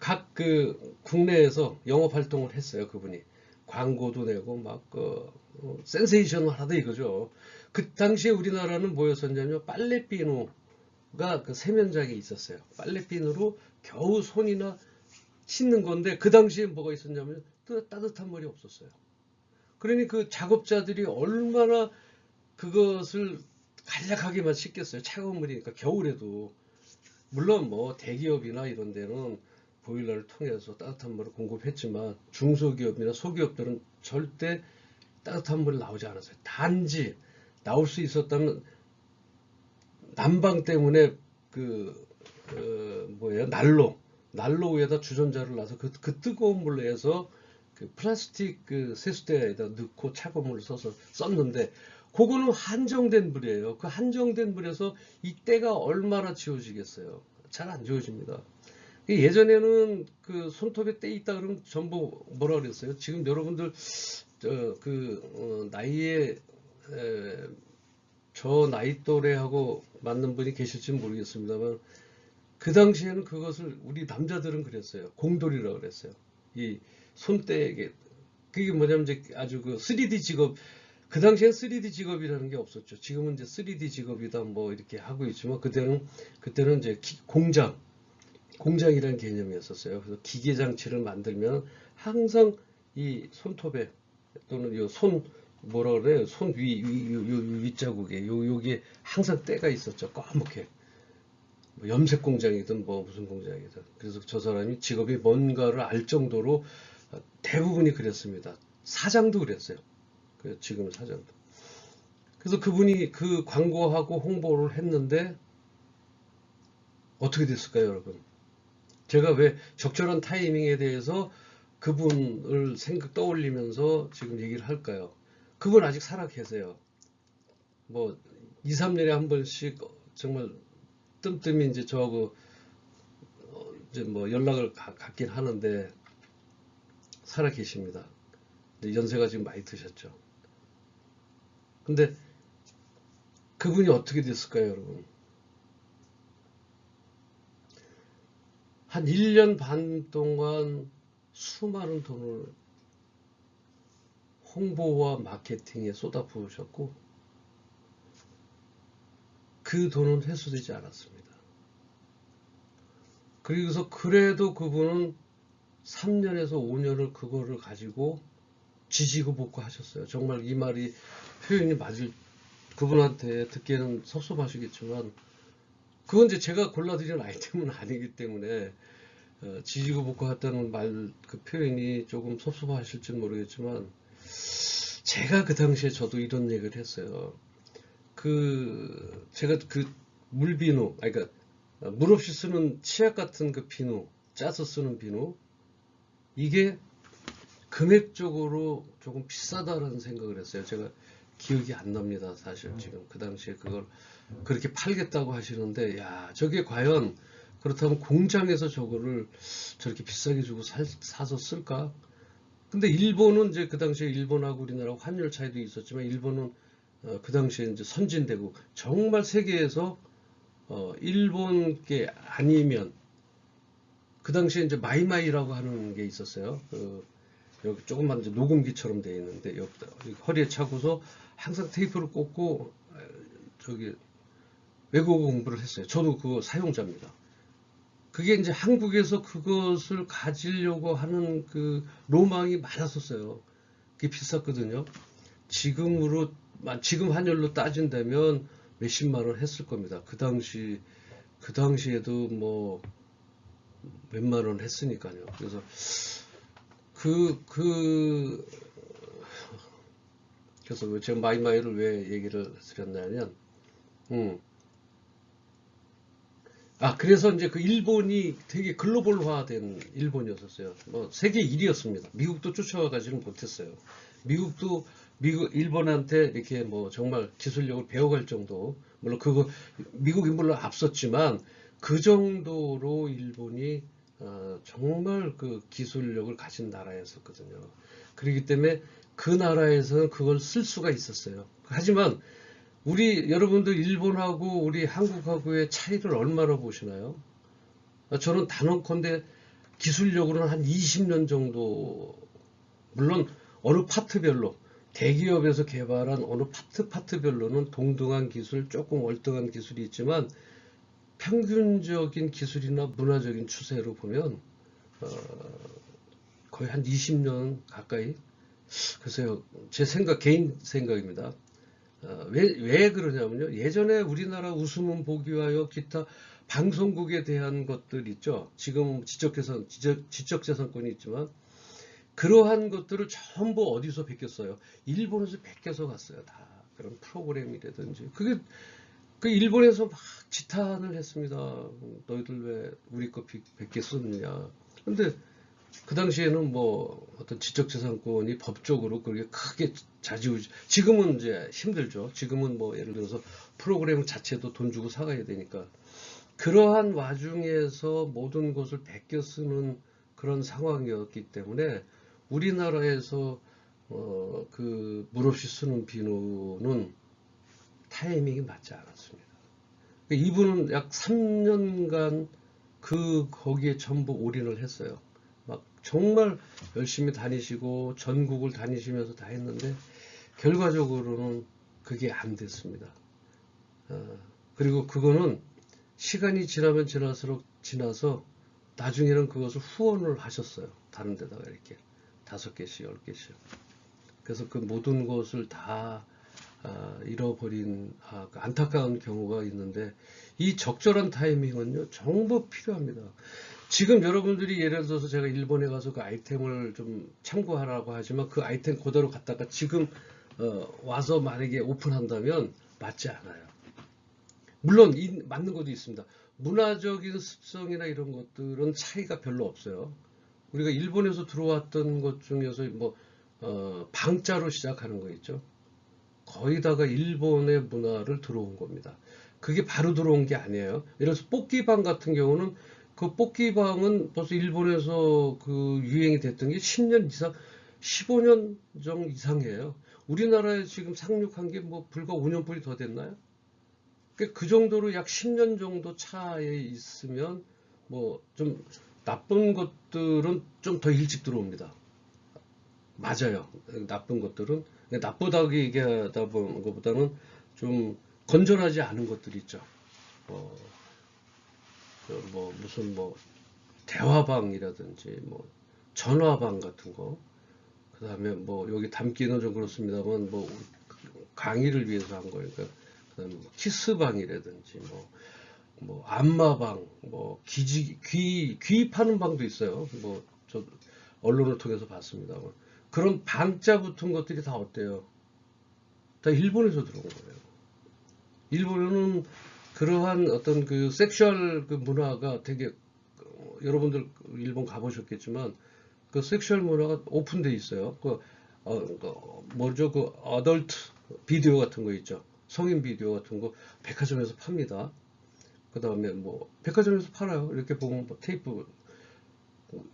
각 그 국내에서 영업 활동을 했어요. 그분이 광고도 내고 막 센세이션하다 이거죠. 그 당시에 우리나라는 뭐였었냐면 빨래비누가 그 세면장에 있었어요. 빨래비누로 겨우 손이나 씻는 건데, 그 당시에 뭐가 있었냐면 따뜻한 물이 없었어요. 그러니 그 작업자들이 얼마나 그것을 간략하게만 씻겠어요. 차가운 물이니까 겨울에도. 물론 뭐 대기업이나 이런 데는 보일러를 통해서 따뜻한 물을 공급했지만 중소기업이나 소기업들은 절대 따뜻한 물이 나오지 않았어요. 단지 나올 수 있었다면 난방 때문에 난로 위에다 주전자를 놔서 그 뜨거운 물로 해서 그 플라스틱 그 세수대에다 넣고 차가운 물을 써서 썼는데, 그거는 한정된 물이에요. 그 한정된 물에서 이 때가 얼마나 지워지겠어요. 잘 안 지워집니다. 예전에는 그 손톱에 때 있다 그러면 전부 뭐라 그랬어요? 지금 여러분들 나이에 저 나이 또래하고 맞는 분이 계실지 모르겠습니다만, 그 당시에는 그것을 우리 남자들은 그랬어요. 공돌이라고 그랬어요. 이 손때에, 그게 뭐냐면 이제 아주 그 3D 직업, 그 당시엔 3D 직업이라는 게 없었죠. 지금은 이제 3D 직업이다 뭐 이렇게 하고 있지만, 그때는 이제 공장이라는 개념이었었어요. 그래서 기계 장치를 만들면 항상 이 손톱에 또는 뭐라 그래요? 손 윗자국에 요게 항상 때가 있었죠. 까맣게. 뭐 염색 공장이든 뭐 무슨 공장이든. 그래서 저 사람이 직업이 뭔가를 알 정도로 대부분이 그랬습니다. 사장도 그랬어요. 지금 사장도. 그래서 그분이 그 광고하고 홍보를 했는데 어떻게 됐을까요, 여러분? 제가 왜 적절한 타이밍에 대해서 그분을 떠올리면서 지금 얘기를 할까요? 그분 아직 살아 계세요. 뭐 2, 3년에 한 번씩 정말 뜸뜸이 이제 저하고 이제 뭐 연락을 갖긴 하는데 살아 계십니다. 연세가 지금 많이 드셨죠. 근데 그분이 어떻게 됐을까요, 여러분? 한 1년 반 동안 수많은 돈을 홍보와 마케팅에 쏟아부으셨고, 그 돈은 회수되지 않았습니다. 그래서 그래도 그분은 3년에서 5년을 그거를 가지고 지지고 볶고하셨어요. 정말 이 말이 표현이 맞을, 그분한테 듣기에는 섭섭하시겠지만, 그건 이제 제가 골라드린 아이템은 아니기 때문에 지지고 볶고 했다는 말, 그 표현이 조금 섭섭하실지 모르겠지만, 제가 그 당시에 저도 이런 얘기를 했어요. 제가 그 물비누, 아니, 그러니까 물 없이 쓰는 치약 같은 그 비누, 짜서 쓰는 비누, 이게 금액적으로 조금 비싸다라는 생각을 했어요. 제가 기억이 안 납니다. 사실 지금 그 당시에 그걸 그렇게 팔겠다고 하시는데, 야, 저게 과연 그렇다면 공장에서 저거를 저렇게 비싸게 주고 사서 쓸까? 근데 일본은 이제 그 당시에 일본하고 우리나라하고 환율 차이도 있었지만, 일본은 그 당시에 이제 선진되고 정말 세계에서 일본게 아니면, 그 당시에 이제 마이마이라고 하는 게 있었어요. 여기 조금만 이제 녹음기처럼 되어 있는데, 여기다 허리에 차고서 항상 테이프를 꽂고 저기 외국어 공부를 했어요. 저도 그거 사용자입니다. 그게 이제 한국에서 그것을 가지려고 하는 그 로망이 많았었어요. 그게 비쌌거든요. 지금 환율로 따진다면 몇십만 원 했을 겁니다. 그 당시에도 뭐 몇만 원 했으니까요. 그래서 그래서 제가 마이마이를 왜 얘기를 드렸냐면, 그래서 이제 그 일본이 되게 글로벌화된 일본이었었어요. 뭐 세계 1위였습니다. 미국도 쫓아가지는 못했어요. 일본한테 이렇게 뭐 정말 기술력을 배워갈 정도, 물론 미국이 물론 앞섰지만 그 정도로 일본이 정말 그 기술력을 가진 나라였었거든요. 그렇기 때문에 그 나라에서는 그걸 쓸 수가 있었어요. 하지만 여러분들 일본하고 우리 한국하고의 차이를 얼마나 보시나요? 저는 단언컨대 기술력으로는 한 20년 정도, 물론 어느 파트별로, 대기업에서 개발한 어느 파트별로는 동등한 기술, 조금 월등한 기술이 있지만, 평균적인 기술이나 문화적인 추세로 보면 거의 한 20년 가까이. 글쎄요, 개인 생각입니다. 왜 그러냐면요. 예전에 우리나라 웃음은 보기 위하여 기타 방송국에 대한 것들 있죠. 지금 지적재산권이 있지만, 그러한 것들을 전부 어디서 베꼈어요? 일본에서 베껴서 갔어요. 다. 그런 프로그램이라든지. 그 일본에서 막 지탄을 했습니다. 너희들 왜 우리 거 베껴 썼느냐. 근데 그 당시에는 뭐 어떤 지적재산권이 법적으로 그렇게 크게 좌지우지, 지금은 이제 힘들죠. 지금은 뭐 예를 들어서 프로그램 자체도 돈 주고 사가야 되니까. 그러한 와중에서 모든 것을 베껴 쓰는 그런 상황이었기 때문에 우리나라에서 그 물 없이 쓰는 비누는 타이밍이 맞지 않았습니다. 이분은 약 3년간 거기에 전부 올인을 했어요. 막 정말 열심히 다니시고 전국을 다니시면서 다 했는데 결과적으로는 그게 안 됐습니다. 그리고 그거는 시간이 지나면 지나서 나중에는 그것을 후원을 하셨어요. 다른 데다가 이렇게 5개씩 10개씩. 그래서 그 모든 것을 다 잃어버린 그 안타까운 경우가 있는데, 이 적절한 타이밍은요 전부 필요합니다. 지금 여러분들이 예를 들어서 제가 일본에 가서 그 아이템을 좀 참고하라고 하지만 그 아이템 그대로 갖다가 지금 와서 만약에 오픈한다면 맞지 않아요. 물론 맞는 것도 있습니다. 문화적인 습성이나 이런 것들은 차이가 별로 없어요. 우리가 일본에서 들어왔던 것 중에서 뭐 방자로 시작하는 거 있죠. 거의 다가 일본의 문화를 들어온 겁니다. 그게 바로 들어온 게 아니에요. 예를 들어서 뽑기방 같은 경우는, 그 뽑기방은 벌써 일본에서 그 유행이 됐던 게 10년 이상, 15년 정도 이상이에요. 우리나라에 지금 상륙한 게 뭐 불과 5년뿐이 더 됐나요? 그 정도로 약 10년 정도 차에 있으면 뭐 좀 나쁜 것들은 좀 더 일찍 들어옵니다. 맞아요. 나쁜 것들은 나쁘다고 얘기하다 보는 것보다는 좀 건전하지 않은 것들이 있죠. 무슨 뭐 대화방이라든지 뭐 전화방 같은 거, 그 다음에 뭐 여기 담기는 좀 그렇습니다만 뭐 강의를 위해서 한 거니까, 그 다음에 뭐 키스방이라든지 뭐 안마방, 뭐 귀 파는 방도 있어요. 뭐 저 언론을 통해서 봤습니다만, 그런 방자 붙은 것들이 다 어때요? 다 일본에서 들어온 거예요. 일본은 그러한 어떤 그 섹슈얼 그 문화가 되게 여러분들 일본 가보셨겠지만 그 섹슈얼 문화가 오픈돼 있어요. 뭐죠? 그 어덜트 비디오 같은 거 있죠. 성인 비디오 같은 거 백화점에서 팝니다. 그 다음에 뭐 백화점에서 팔아요. 이렇게 보면 뭐 테이프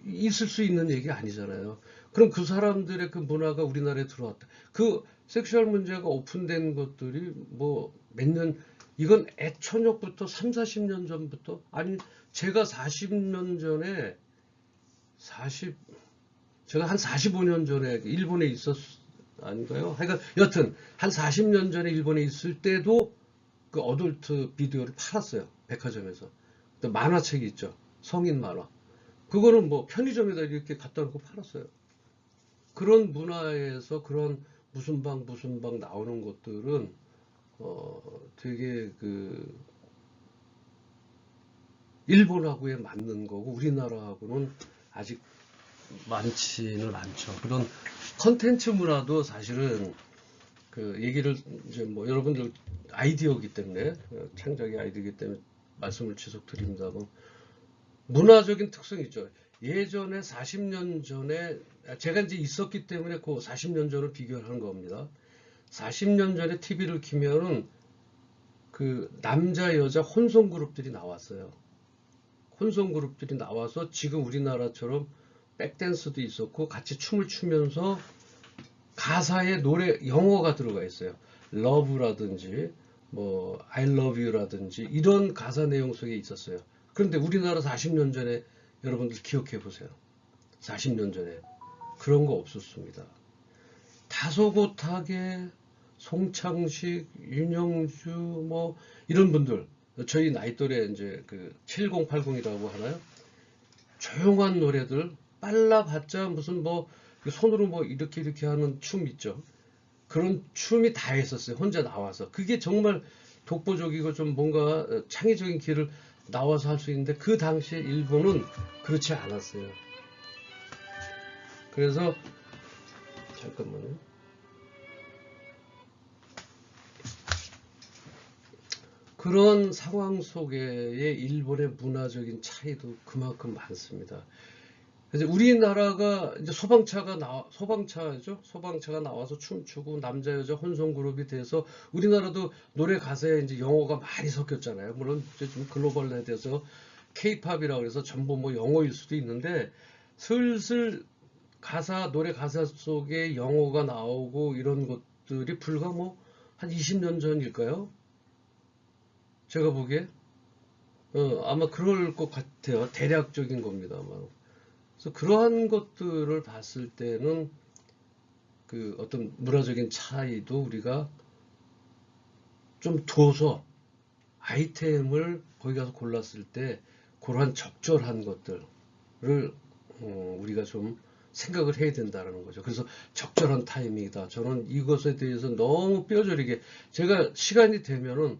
있을 수 있는 얘기 아니잖아요. 그럼 그 사람들의 그 문화가 우리나라에 들어왔다. 그 섹슈얼 문제가 오픈된 것들이 뭐 몇 년, 이건 애초력부터 3, 40년 전부터, 아니, 제가 40년 전에, 40, 제가 한 45년 전에 일본에 아닌가요? 하여간, 여튼, 한 40년 전에 일본에 있을 때도 그 어덜트 비디오를 팔았어요. 백화점에서. 또 만화책이 있죠. 성인 만화. 그거는 뭐 편의점에다 이렇게 갖다 놓고 팔았어요. 그런 문화에서 그런 무슨 방 나오는 것들은 되게 그 일본하고에 맞는 거고 우리나라하고는 아직 많지는 않죠. 그런 컨텐츠 문화도 사실은 그 얘기를 이제 뭐 여러분들 아이디어이기 때문에 창작의 아이디어이기 때문에 말씀을 계속 드립니다만 문화적인 특성이 있죠. 예전에 40년 전에 제가 이제 있었기 때문에 그 40년 전을 비교하는 겁니다. 40년 전에 TV를 키면은 그 남자 여자 혼성 그룹들이 나왔어요. 혼성 그룹들이 나와서 지금 우리나라처럼 백댄스도 있었고 같이 춤을 추면서 가사에 노래 영어가 들어가 있어요. 러브라든지 뭐 I love you라든지 이런 가사 내용 속에 있었어요. 그런데 우리나라 40년 전에 여러분들 기억해 보세요. 40년 전에 그런 거 없었습니다. 다소곳하게 송창식, 윤영주 뭐 이런 분들 저희 나이 또래 이제 그 7080이라고 하나요? 조용한 노래들 빨라봤자 무슨 뭐 손으로 뭐 이렇게 하는 춤 있죠. 그런 춤이 다 했었어요. 혼자 나와서. 그게 정말 독보적이고 좀 뭔가 창의적인 길을 나와서 할 수 있는데 그 당시에 일본은 그렇지 않았어요. 그래서 잠깐만요. 그런 상황 속에의 일본의 문화적인 차이도 그만큼 많습니다. 이제 우리나라가 이제 소방차죠. 소방차가 나와서 춤추고 남자 여자 혼성 그룹이 돼서 우리나라도 노래 가사에 이제 영어가 많이 섞였잖아요. 물론 이제 좀 글로벌화돼서 K-팝이라고 해서 전부 뭐 영어일 수도 있는데 슬슬 노래 가사 속에 영어가 나오고 이런 것들이 불과 뭐 한 20년 전일까요? 제가 보기에 아마 그럴 것 같아요. 대략적인 겁니다. 아마. 그래서 그러한 것들을 봤을 때는 그 어떤 문화적인 차이도 우리가 좀 둬서 아이템을 거기 가서 골랐을 때 그러한 적절한 것들을 우리가 좀 생각을 해야 된다는 거죠. 그래서 적절한 타이밍이다. 저는 이것에 대해서 너무 뼈저리게 제가 시간이 되면은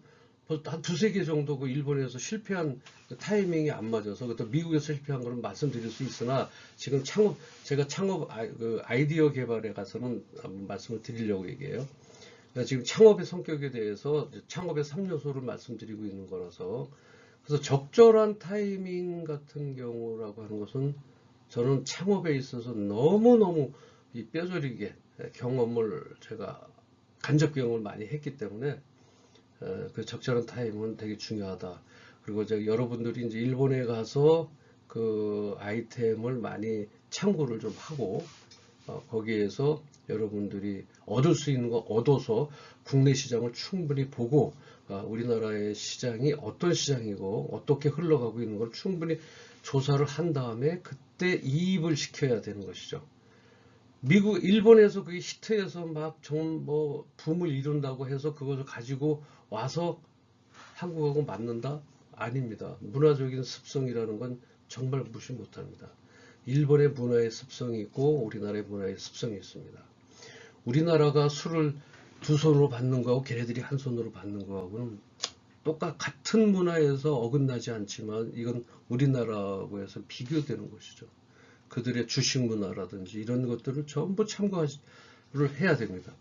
한 두세 개 정도 그 일본에서 실패한 그 타이밍이 안 맞아서 그것도 미국에서 실패한 거는 말씀드릴 수 있으나 지금 제가 그 아이디어 개발에 가서는 한번 말씀을 드리려고 얘기해요. 그러니까 지금 창업의 성격에 대해서 창업의 3요소를 말씀드리고 있는 거라서 그래서 적절한 타이밍 같은 경우라고 하는 것은 저는 창업에 있어서 너무너무 이 뼈저리게 경험을 제가 간접 경험을 많이 했기 때문에 그 적절한 타임은 되게 중요하다. 그리고 여러분들이 이제 일본에 가서 그 아이템을 많이 참고를 좀 하고 거기에서 여러분들이 얻을 수 있는 거 얻어서 국내 시장을 충분히 보고 우리나라의 시장이 어떤 시장이고 어떻게 흘러가고 있는 걸 충분히 조사를 한 다음에 그때 이입을 시켜야 되는 것이죠. 일본에서 그게 히트해서 뭐 붐을 이룬다고 해서 그것을 가지고 와서 한국하고 맞는다? 아닙니다. 문화적인 습성이라는 건 정말 무시 못합니다. 일본의 문화의 습성이 있고 우리나라의 문화의 습성이 있습니다. 우리나라가 술을 두 손으로 받는 거하고 걔네들이 한 손으로 받는 거하고는 같은 문화에서 어긋나지 않지만 이건 우리나라하고 해서 비교되는 것이죠. 그들의 주식 문화라든지 이런 것들을 전부 참고를 해야 됩니다.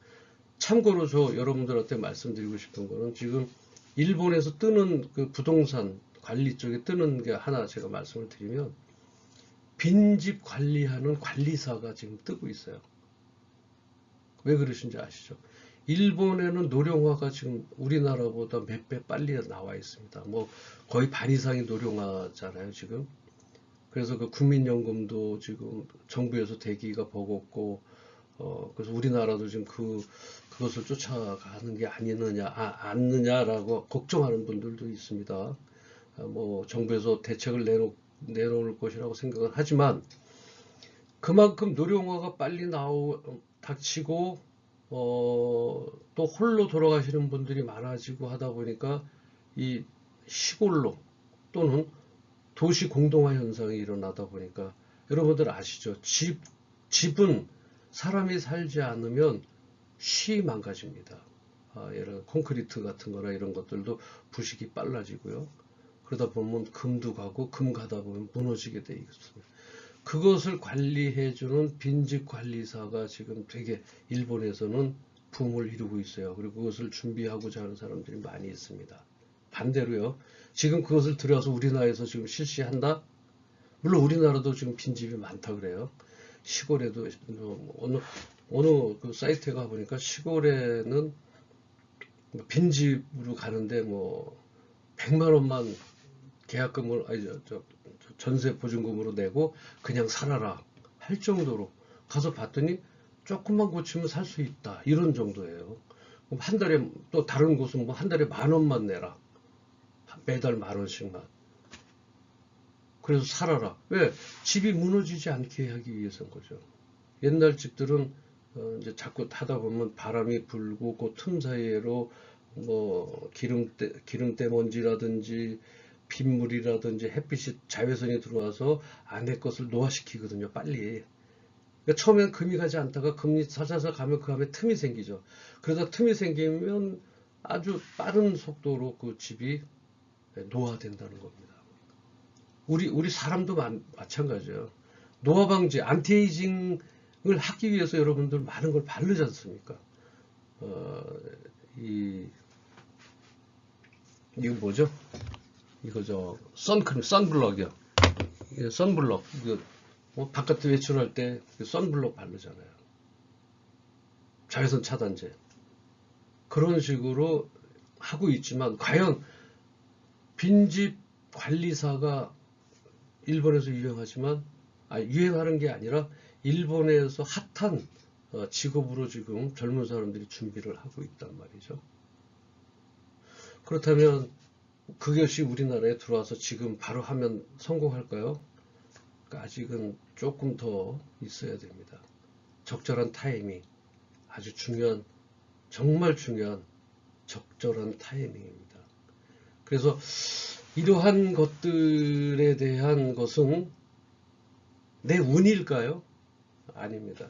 참고로 저 여러분들한테 말씀드리고 싶은 거는 지금 일본에서 뜨는 그 부동산 관리 쪽에 뜨는 게 하나 제가 말씀을 드리면 빈집 관리하는 관리사가 지금 뜨고 있어요. 왜 그러신지 아시죠? 일본에는 노령화가 지금 우리나라보다 몇 배 빨리 나와 있습니다. 뭐 거의 반 이상이 노령화잖아요, 지금. 그래서 그 국민연금도 지금 정부에서 대기가 버겁고, 그래서 우리나라도 지금 그것을 쫓아가는 게 않느냐라고 걱정하는 분들도 있습니다. 뭐 정부에서 대책을 내놓을 것이라고 생각은 하지만 그만큼 노령화가 빨리 닥치고 또 홀로 돌아가시는 분들이 많아지고 하다 보니까 이 시골로 또는 도시 공동화 현상이 일어나다 보니까 여러분들 아시죠? 집은 사람이 살지 않으면 쉬 망가집니다. 예를 들어 콘크리트 같은 거나 이런 것들도 부식이 빨라지고요. 그러다 보면 금도 가고 금 가다 보면 무너지게 돼 있습니다. 그것을 관리해주는 빈집 관리사가 지금 되게 일본에서는 붐을 이루고 있어요. 그리고 그것을 준비하고자 하는 사람들이 많이 있습니다. 반대로요. 지금 그것을 들여서 우리나라에서 지금 실시한다? 물론 우리나라도 지금 빈집이 많다 그래요. 시골에도 어느 그 사이트에 가보니까 시골에는 빈집으로 가는데 뭐 100만 원만 계약금을 전세 보증금으로 내고 그냥 살아라 할 정도로 가서 봤더니 조금만 고치면 살 수 있다 이런 정도예요. 그럼 한 달에 또 다른 곳은 뭐 한 달에 10,000원만 내라 매달 10,000원씩만 그래서 살아라. 왜? 집이 무너지지 않게 하기 위해서인 거죠. 옛날 집들은 이제 자꾸 타다 보면 바람이 불고 그 틈 사이로 뭐 기름때 먼지라든지 빗물이라든지 햇빛이 자외선이 들어와서 안에 것을 노화시키거든요. 빨리. 그러니까 처음엔 금이 가지 않다가 금이 살살살 가면 그 안에 틈이 생기죠. 그러다 틈이 생기면 아주 빠른 속도로 그 집이 노화된다는 겁니다. 우리 사람도 마찬가지예요. 노화 방지, 안티에이징을 하기 위해서 여러분들 많은 걸 바르지 않습니까? 이거 뭐죠? 이거 선크림, 선블럭이요. 선블럭. 이거 바깥에 외출할 때 선블럭 바르잖아요. 자외선 차단제. 그런 식으로 하고 있지만 과연 빈집 관리사가 일본에서 유행하지만 유행하는 게 아니라 일본에서 핫한 직업으로 지금 젊은 사람들이 준비를 하고 있단 말이죠. 그렇다면 그것이 우리나라에 들어와서 지금 바로 하면 성공할까요? 아직은 조금 더 있어야 됩니다. 적절한 타이밍, 아주 중요한, 정말 중요한 적절한 타이밍입니다. 그래서 이러한 것들에 대한 것은 내 운일까요? 아닙니다.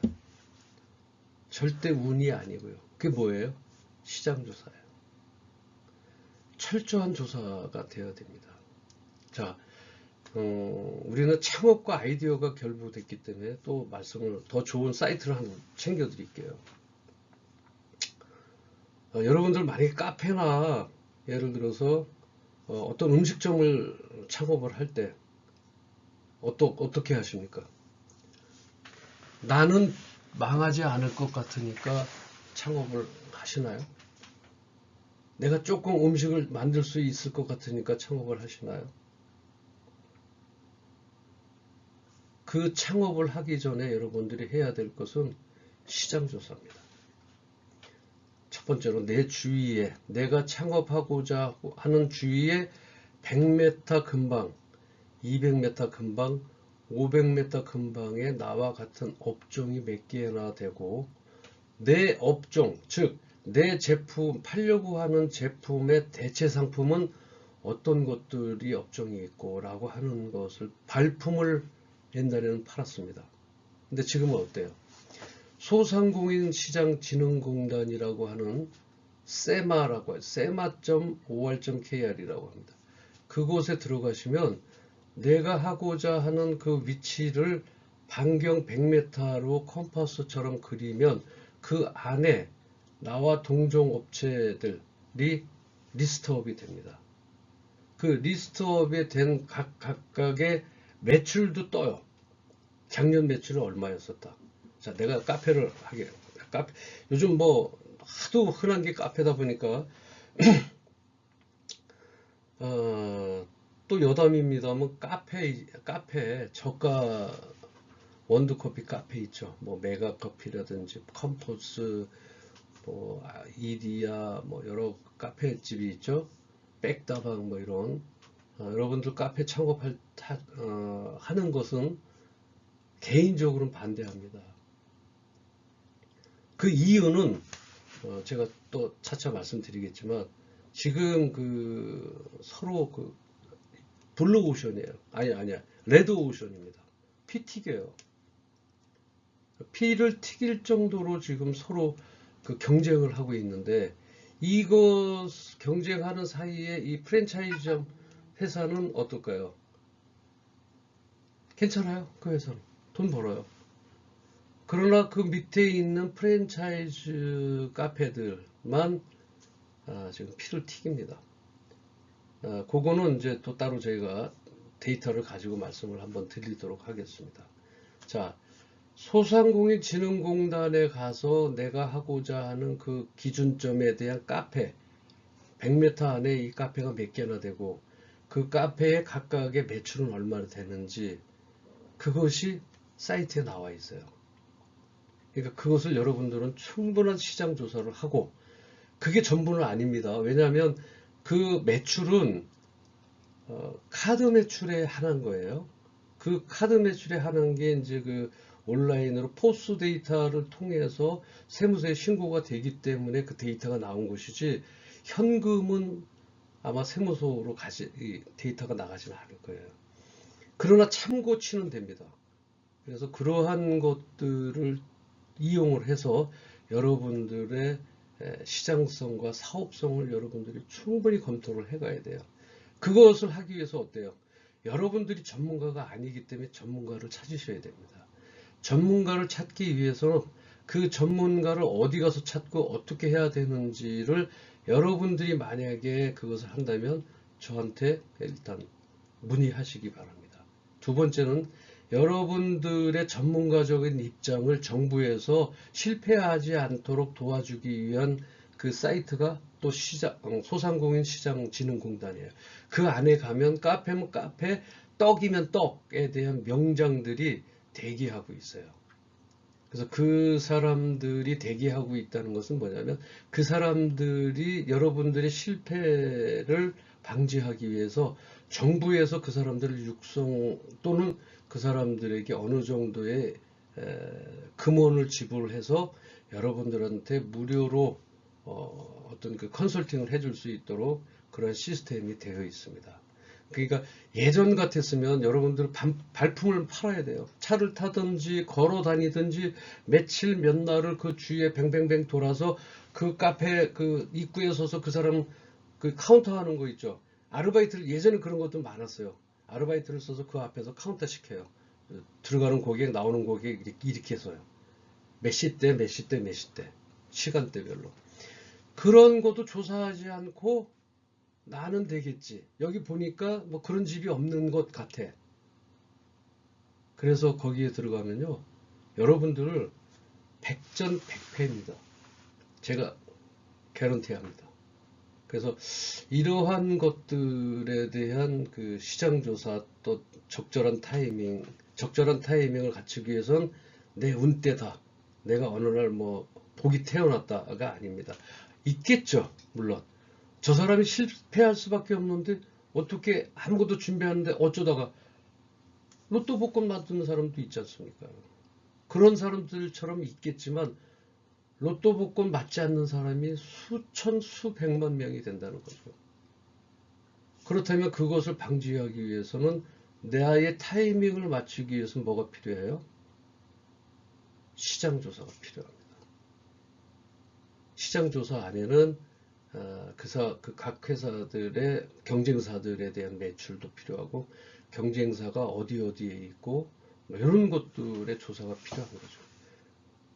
절대 운이 아니고요. 그게 뭐예요? 시장조사예요. 철저한 조사가 되어야 됩니다. 자, 우리는 창업과 아이디어가 결부됐기 때문에 또 말씀을 더 좋은 사이트를 하나 챙겨 드릴게요. 여러분들 만약에 카페나 예를 들어서 어떤 음식점을 창업을 할 때 어떻게 하십니까? 나는 망하지 않을 것 같으니까 창업을 하시나요? 내가 조금 음식을 만들 수 있을 것 같으니까 창업을 하시나요? 그 창업을 하기 전에 여러분들이 해야 될 것은 시장조사입니다. 첫 번째로 내 주위에 내가 창업하고자 하는 주위에 100m 근방, 200m 근방, 500m 근방에 나와 같은 업종이 몇 개나 되고 내 업종, 즉 내 제품, 팔려고 하는 제품의 대체 상품은 어떤 것들이 업종이 있고 라고 하는 것을 발품을 옛날에는 팔았습니다. 근데 지금은 어때요? 소상공인시장진흥공단이라고 하는 세마라고 해요. sema.or.kr이라고 합니다. 그곳에 들어가시면 내가 하고자 하는 그 위치를 반경 100m로 컴파스처럼 그리면 그 안에 나와 동종 업체들이 리스트업이 됩니다. 그 리스트업이 된 각각의 매출도 떠요. 작년 매출은 얼마였었다. 자, 내가 카페를 하게, 요즘 뭐 하도 흔한 게 카페다 보니까 또 여담입니다만 카페 저가 원두커피 카페 있죠. 뭐 메가커피라든지 컴포스, 뭐 이디야, 뭐 여러 카페집이 있죠. 백다방 뭐 이런 여러분들 카페 창업할 하는 것은 개인적으로는 반대합니다. 그 이유는 제가 또 차차 말씀드리겠지만 지금 그 서로 그 블루 오션이에요. 아니야 레드 오션입니다. 피 튀겨요. 피를 튀길 정도로 지금 서로 그 경쟁을 하고 있는데 이거 경쟁하는 사이에 이 프랜차이즈 회사는 어떨까요? 괜찮아요. 그 회사는 돈 벌어요. 그러나 그 밑에 있는 프랜차이즈 카페들만 지금 피를 튀깁니다. 그거는 이제 또 따로 저희가 데이터를 가지고 말씀을 한번 드리도록 하겠습니다. 자, 소상공인진흥공단에 가서 내가 하고자 하는 그 기준점에 대한 카페 100m 안에 이 카페가 몇 개나 되고 그 카페의 각각의 매출은 얼마나 되는지 그것이 사이트에 나와 있어요. 그러니까 그것을 여러분들은 충분한 시장 조사를 하고 그게 전부는 아닙니다. 왜냐하면 그 매출은 카드 매출에 한한 거예요. 그 카드 매출에 한한 게 이제 그 온라인으로 포스 데이터를 통해서 세무서에 신고가 되기 때문에 그 데이터가 나온 것이지 현금은 아마 세무서로 데이터가 나가지는 않을 거예요. 그러나 참고치는 됩니다. 그래서 그러한 것들을 이용을 해서 여러분들의 시장성과 사업성을 여러분들이 충분히 검토를 해가야 돼요. 그것을 하기 위해서 어때요? 여러분들이 전문가가 아니기 때문에 전문가를 찾으셔야 됩니다. 전문가를 찾기 위해서는 그 전문가를 어디 가서 찾고 어떻게 해야 되는지를 여러분들이 만약에 그것을 한다면 저한테 일단 문의하시기 바랍니다. 두 번째는 여러분들의 전문가적인 입장을 정부에서 실패하지 않도록 도와주기 위한 그 사이트가 또 소상공인 시장진흥공단이에요. 그 안에 가면 카페면 카페, 떡이면 떡에 대한 명장들이 대기하고 있어요. 그래서 그 사람들이 대기하고 있다는 것은 뭐냐면 그 사람들이 여러분들의 실패를 방지하기 위해서 정부에서 그 사람들을 육성 또는 그 사람들에게 어느 정도의 금원을 지불해서 여러분들한테 무료로 어떤 그 컨설팅을 해줄 수 있도록 그런 시스템이 되어 있습니다. 그러니까 예전 같았으면 여러분들 발품을 팔아야 돼요. 차를 타든지 걸어 다니든지 며칠 몇 날을 그 주위에 뱅뱅뱅 돌아서 그 카페 그 입구에 서서 그 사람 그 카운터 하는 거 있죠. 아르바이트를 예전에 그런 것도 많았어요. 아르바이트를 써서 그 앞에서 카운터 시켜요. 들어가는 고객 나오는 고객 이렇게 해서요. 몇 시대 몇 시대 몇 시대 시간대별로 그런 것도 조사하지 않고 나는 되겠지. 여기 보니까 뭐 그런 집이 없는 것 같아. 그래서 거기에 들어가면요. 여러분들을 백전백패입니다. 제가 개런티합니다. 그래서 이러한 것들에 대한 그 시장조사 또 적절한 타이밍을 갖추기 위해선 내 운때다. 내가 어느 날 뭐 복이 태어났다가 아닙니다. 있겠죠. 물론. 저 사람이 실패할 수밖에 없는데 어떻게 아무것도 준비하는데 어쩌다가 로또 복권 맞는 사람도 있지 않습니까? 그런 사람들처럼 있겠지만 로또 복권 맞지 않는 사람이 수천 수백만 명이 된다는 거죠. 그렇다면 그것을 방지하기 위해서는 나의 타이밍을 맞추기 위해서는 뭐가 필요해요? 시장조사가 필요합니다. 시장조사 안에는 각 회사들의 경쟁사들에 대한 매출도 필요하고 경쟁사가 어디에 있고 뭐 이런 것들의 조사가 필요한 거죠.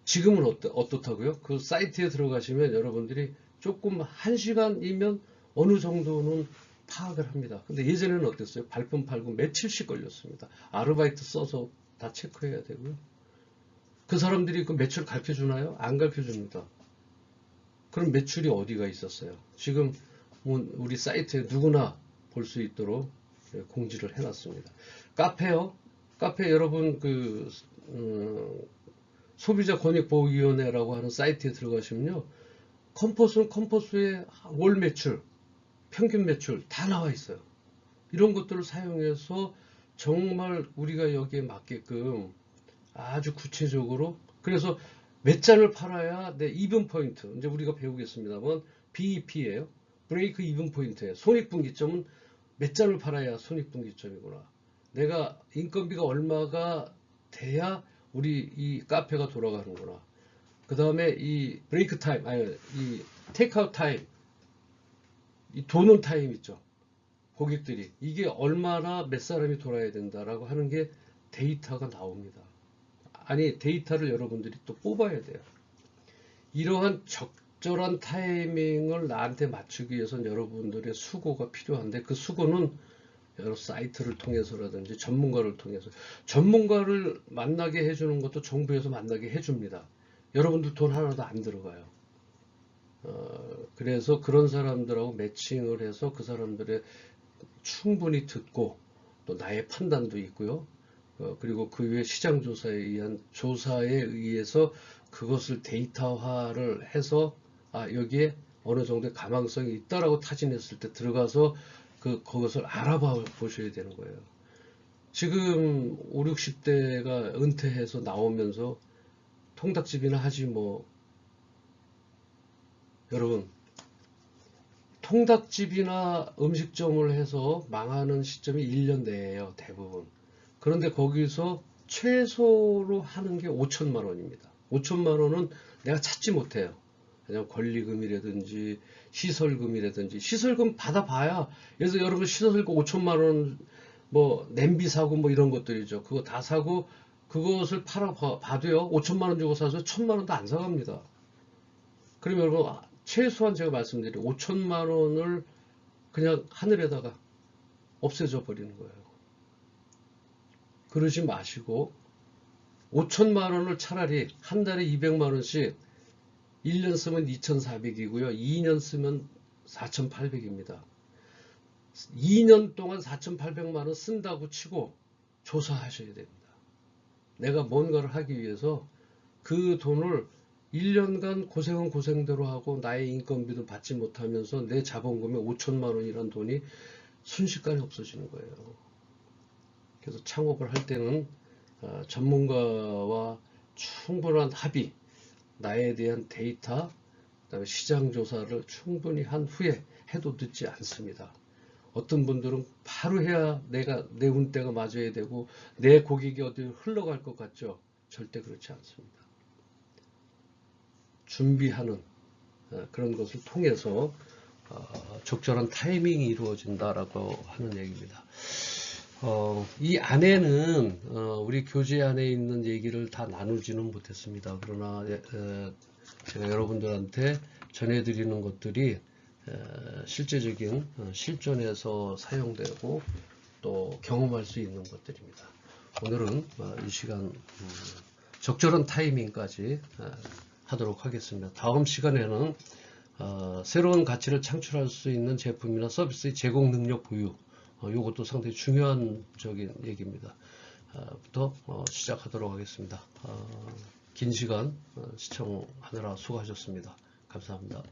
지금은 어떻다고요? 그 사이트에 들어가시면 여러분들이 조금 1시간이면 어느 정도는 파악을 합니다. 근데 예전에는 어땠어요? 발품 팔고 며칠씩 걸렸습니다. 아르바이트 써서 다 체크해야 되고요. 그 사람들이 그 매출 가르쳐 주나요? 안 가르쳐 줍니다. 그럼 매출이 어디가 있었어요? 지금 우리 사이트에 누구나 볼 수 있도록 공지를 해놨습니다. 카페요. 카페 여러분 소비자 권익보호위원회라고 하는 사이트에 들어가시면요. 컴포스는 컴포스의 월 매출, 평균 매출 다 나와 있어요. 이런 것들을 사용해서 정말 우리가 여기에 맞게끔 아주 구체적으로, 그래서 몇 잔을 팔아야 내 이븐 포인트, 이제 우리가 배우겠습니다만 BEP예요. 브레이크 이븐 포인트예요. 손익분기점은 몇 잔을 팔아야 손익분기점이구나. 내가 인건비가 얼마가 돼야 우리 이 카페가 돌아가는구나. 그 다음에 이 브레이크 타임, 아니 이 테이크아웃 타임, 이 도는 타임 있죠. 고객들이 이게 얼마나 몇 사람이 돌아야 된다라고 하는 게 데이터가 나옵니다. 아니 데이터를 여러분들이 또 뽑아야 돼요. 이러한 적절한 타이밍을 나한테 맞추기 위해서는 여러분들의 수고가 필요한데, 그 수고는 여러 사이트를 통해서라든지 전문가를 통해서, 전문가를 만나게 해주는 것도 정부에서 만나게 해줍니다. 여러분들 돈 하나도 안 들어가요. 그래서 그런 사람들하고 매칭을 해서 그 사람들의 충분히 듣고 또 나의 판단도 있고요. 그리고 그 외에 시장조사에 의한 조사에 의해서 그것을 데이터화를 해서 여기에 어느 정도의 가망성이 있다라고 타진했을 때 들어가서 그것을 알아봐 보셔야 되는 거예요. 지금 5, 60대가 은퇴해서 나오면서 통닭집이나 하지 뭐. 여러분, 통닭집이나 음식점을 해서 망하는 시점이 1년 내에요, 대부분. 그런데 거기서 최소로 하는 게 5천만 원입니다. 5천만 원은 내가 찾지 못해요. 그냥 권리금이라든지 시설금이라든지, 시설금 받아봐야, 그래서 여러분 시설금 5천만 원, 뭐 냄비 사고 뭐 이런 것들이죠. 그거 다 사고 그것을 팔아봐도요 5천만 원 주고 사서 1,000만 원도 안 사갑니다. 그럼 여러분 최소한 제가 말씀드린 5천만 원을 그냥 하늘에다가 없애져 버리는 거예요. 그러지 마시고 5천만 원을 차라리 한 달에 200만 원씩 1년 쓰면 2,400이고요. 2년 쓰면 4,800입니다. 2년 동안 4,800만 원 쓴다고 치고 조사하셔야 됩니다. 내가 뭔가를 하기 위해서 그 돈을 1년간 고생은 고생대로 하고 나의 인건비도 받지 못하면서 내 자본금에 5천만 원이란 돈이 순식간에 없어지는 거예요. 그래서 창업을 할 때는 전문가와 충분한 합의, 나에 대한 데이터, 그다음에 시장 조사를 충분히 한 후에 해도 늦지 않습니다. 어떤 분들은 바로 해야 내 운대가 맞아야 되고 내 고객이 어디 흘러갈 것 같죠? 절대 그렇지 않습니다. 준비하는 그런 것을 통해서 적절한 타이밍이 이루어진다라고 하는 얘기입니다. 이 안에는 우리 교재 안에 있는 얘기를 다 나누지는 못했습니다. 그러나 제가 여러분들한테 전해드리는 것들이 실제적인 실전에서 사용되고 또 경험할 수 있는 것들입니다. 오늘은 이 시간 적절한 타이밍까지 하도록 하겠습니다. 다음 시간에는 새로운 가치를 창출할 수 있는 제품이나 서비스의 제공 능력 보유, 이것도 상당히 중요한 얘기입니다. 부터 시작하도록 하겠습니다. 긴 시간 시청하느라 수고하셨습니다. 감사합니다.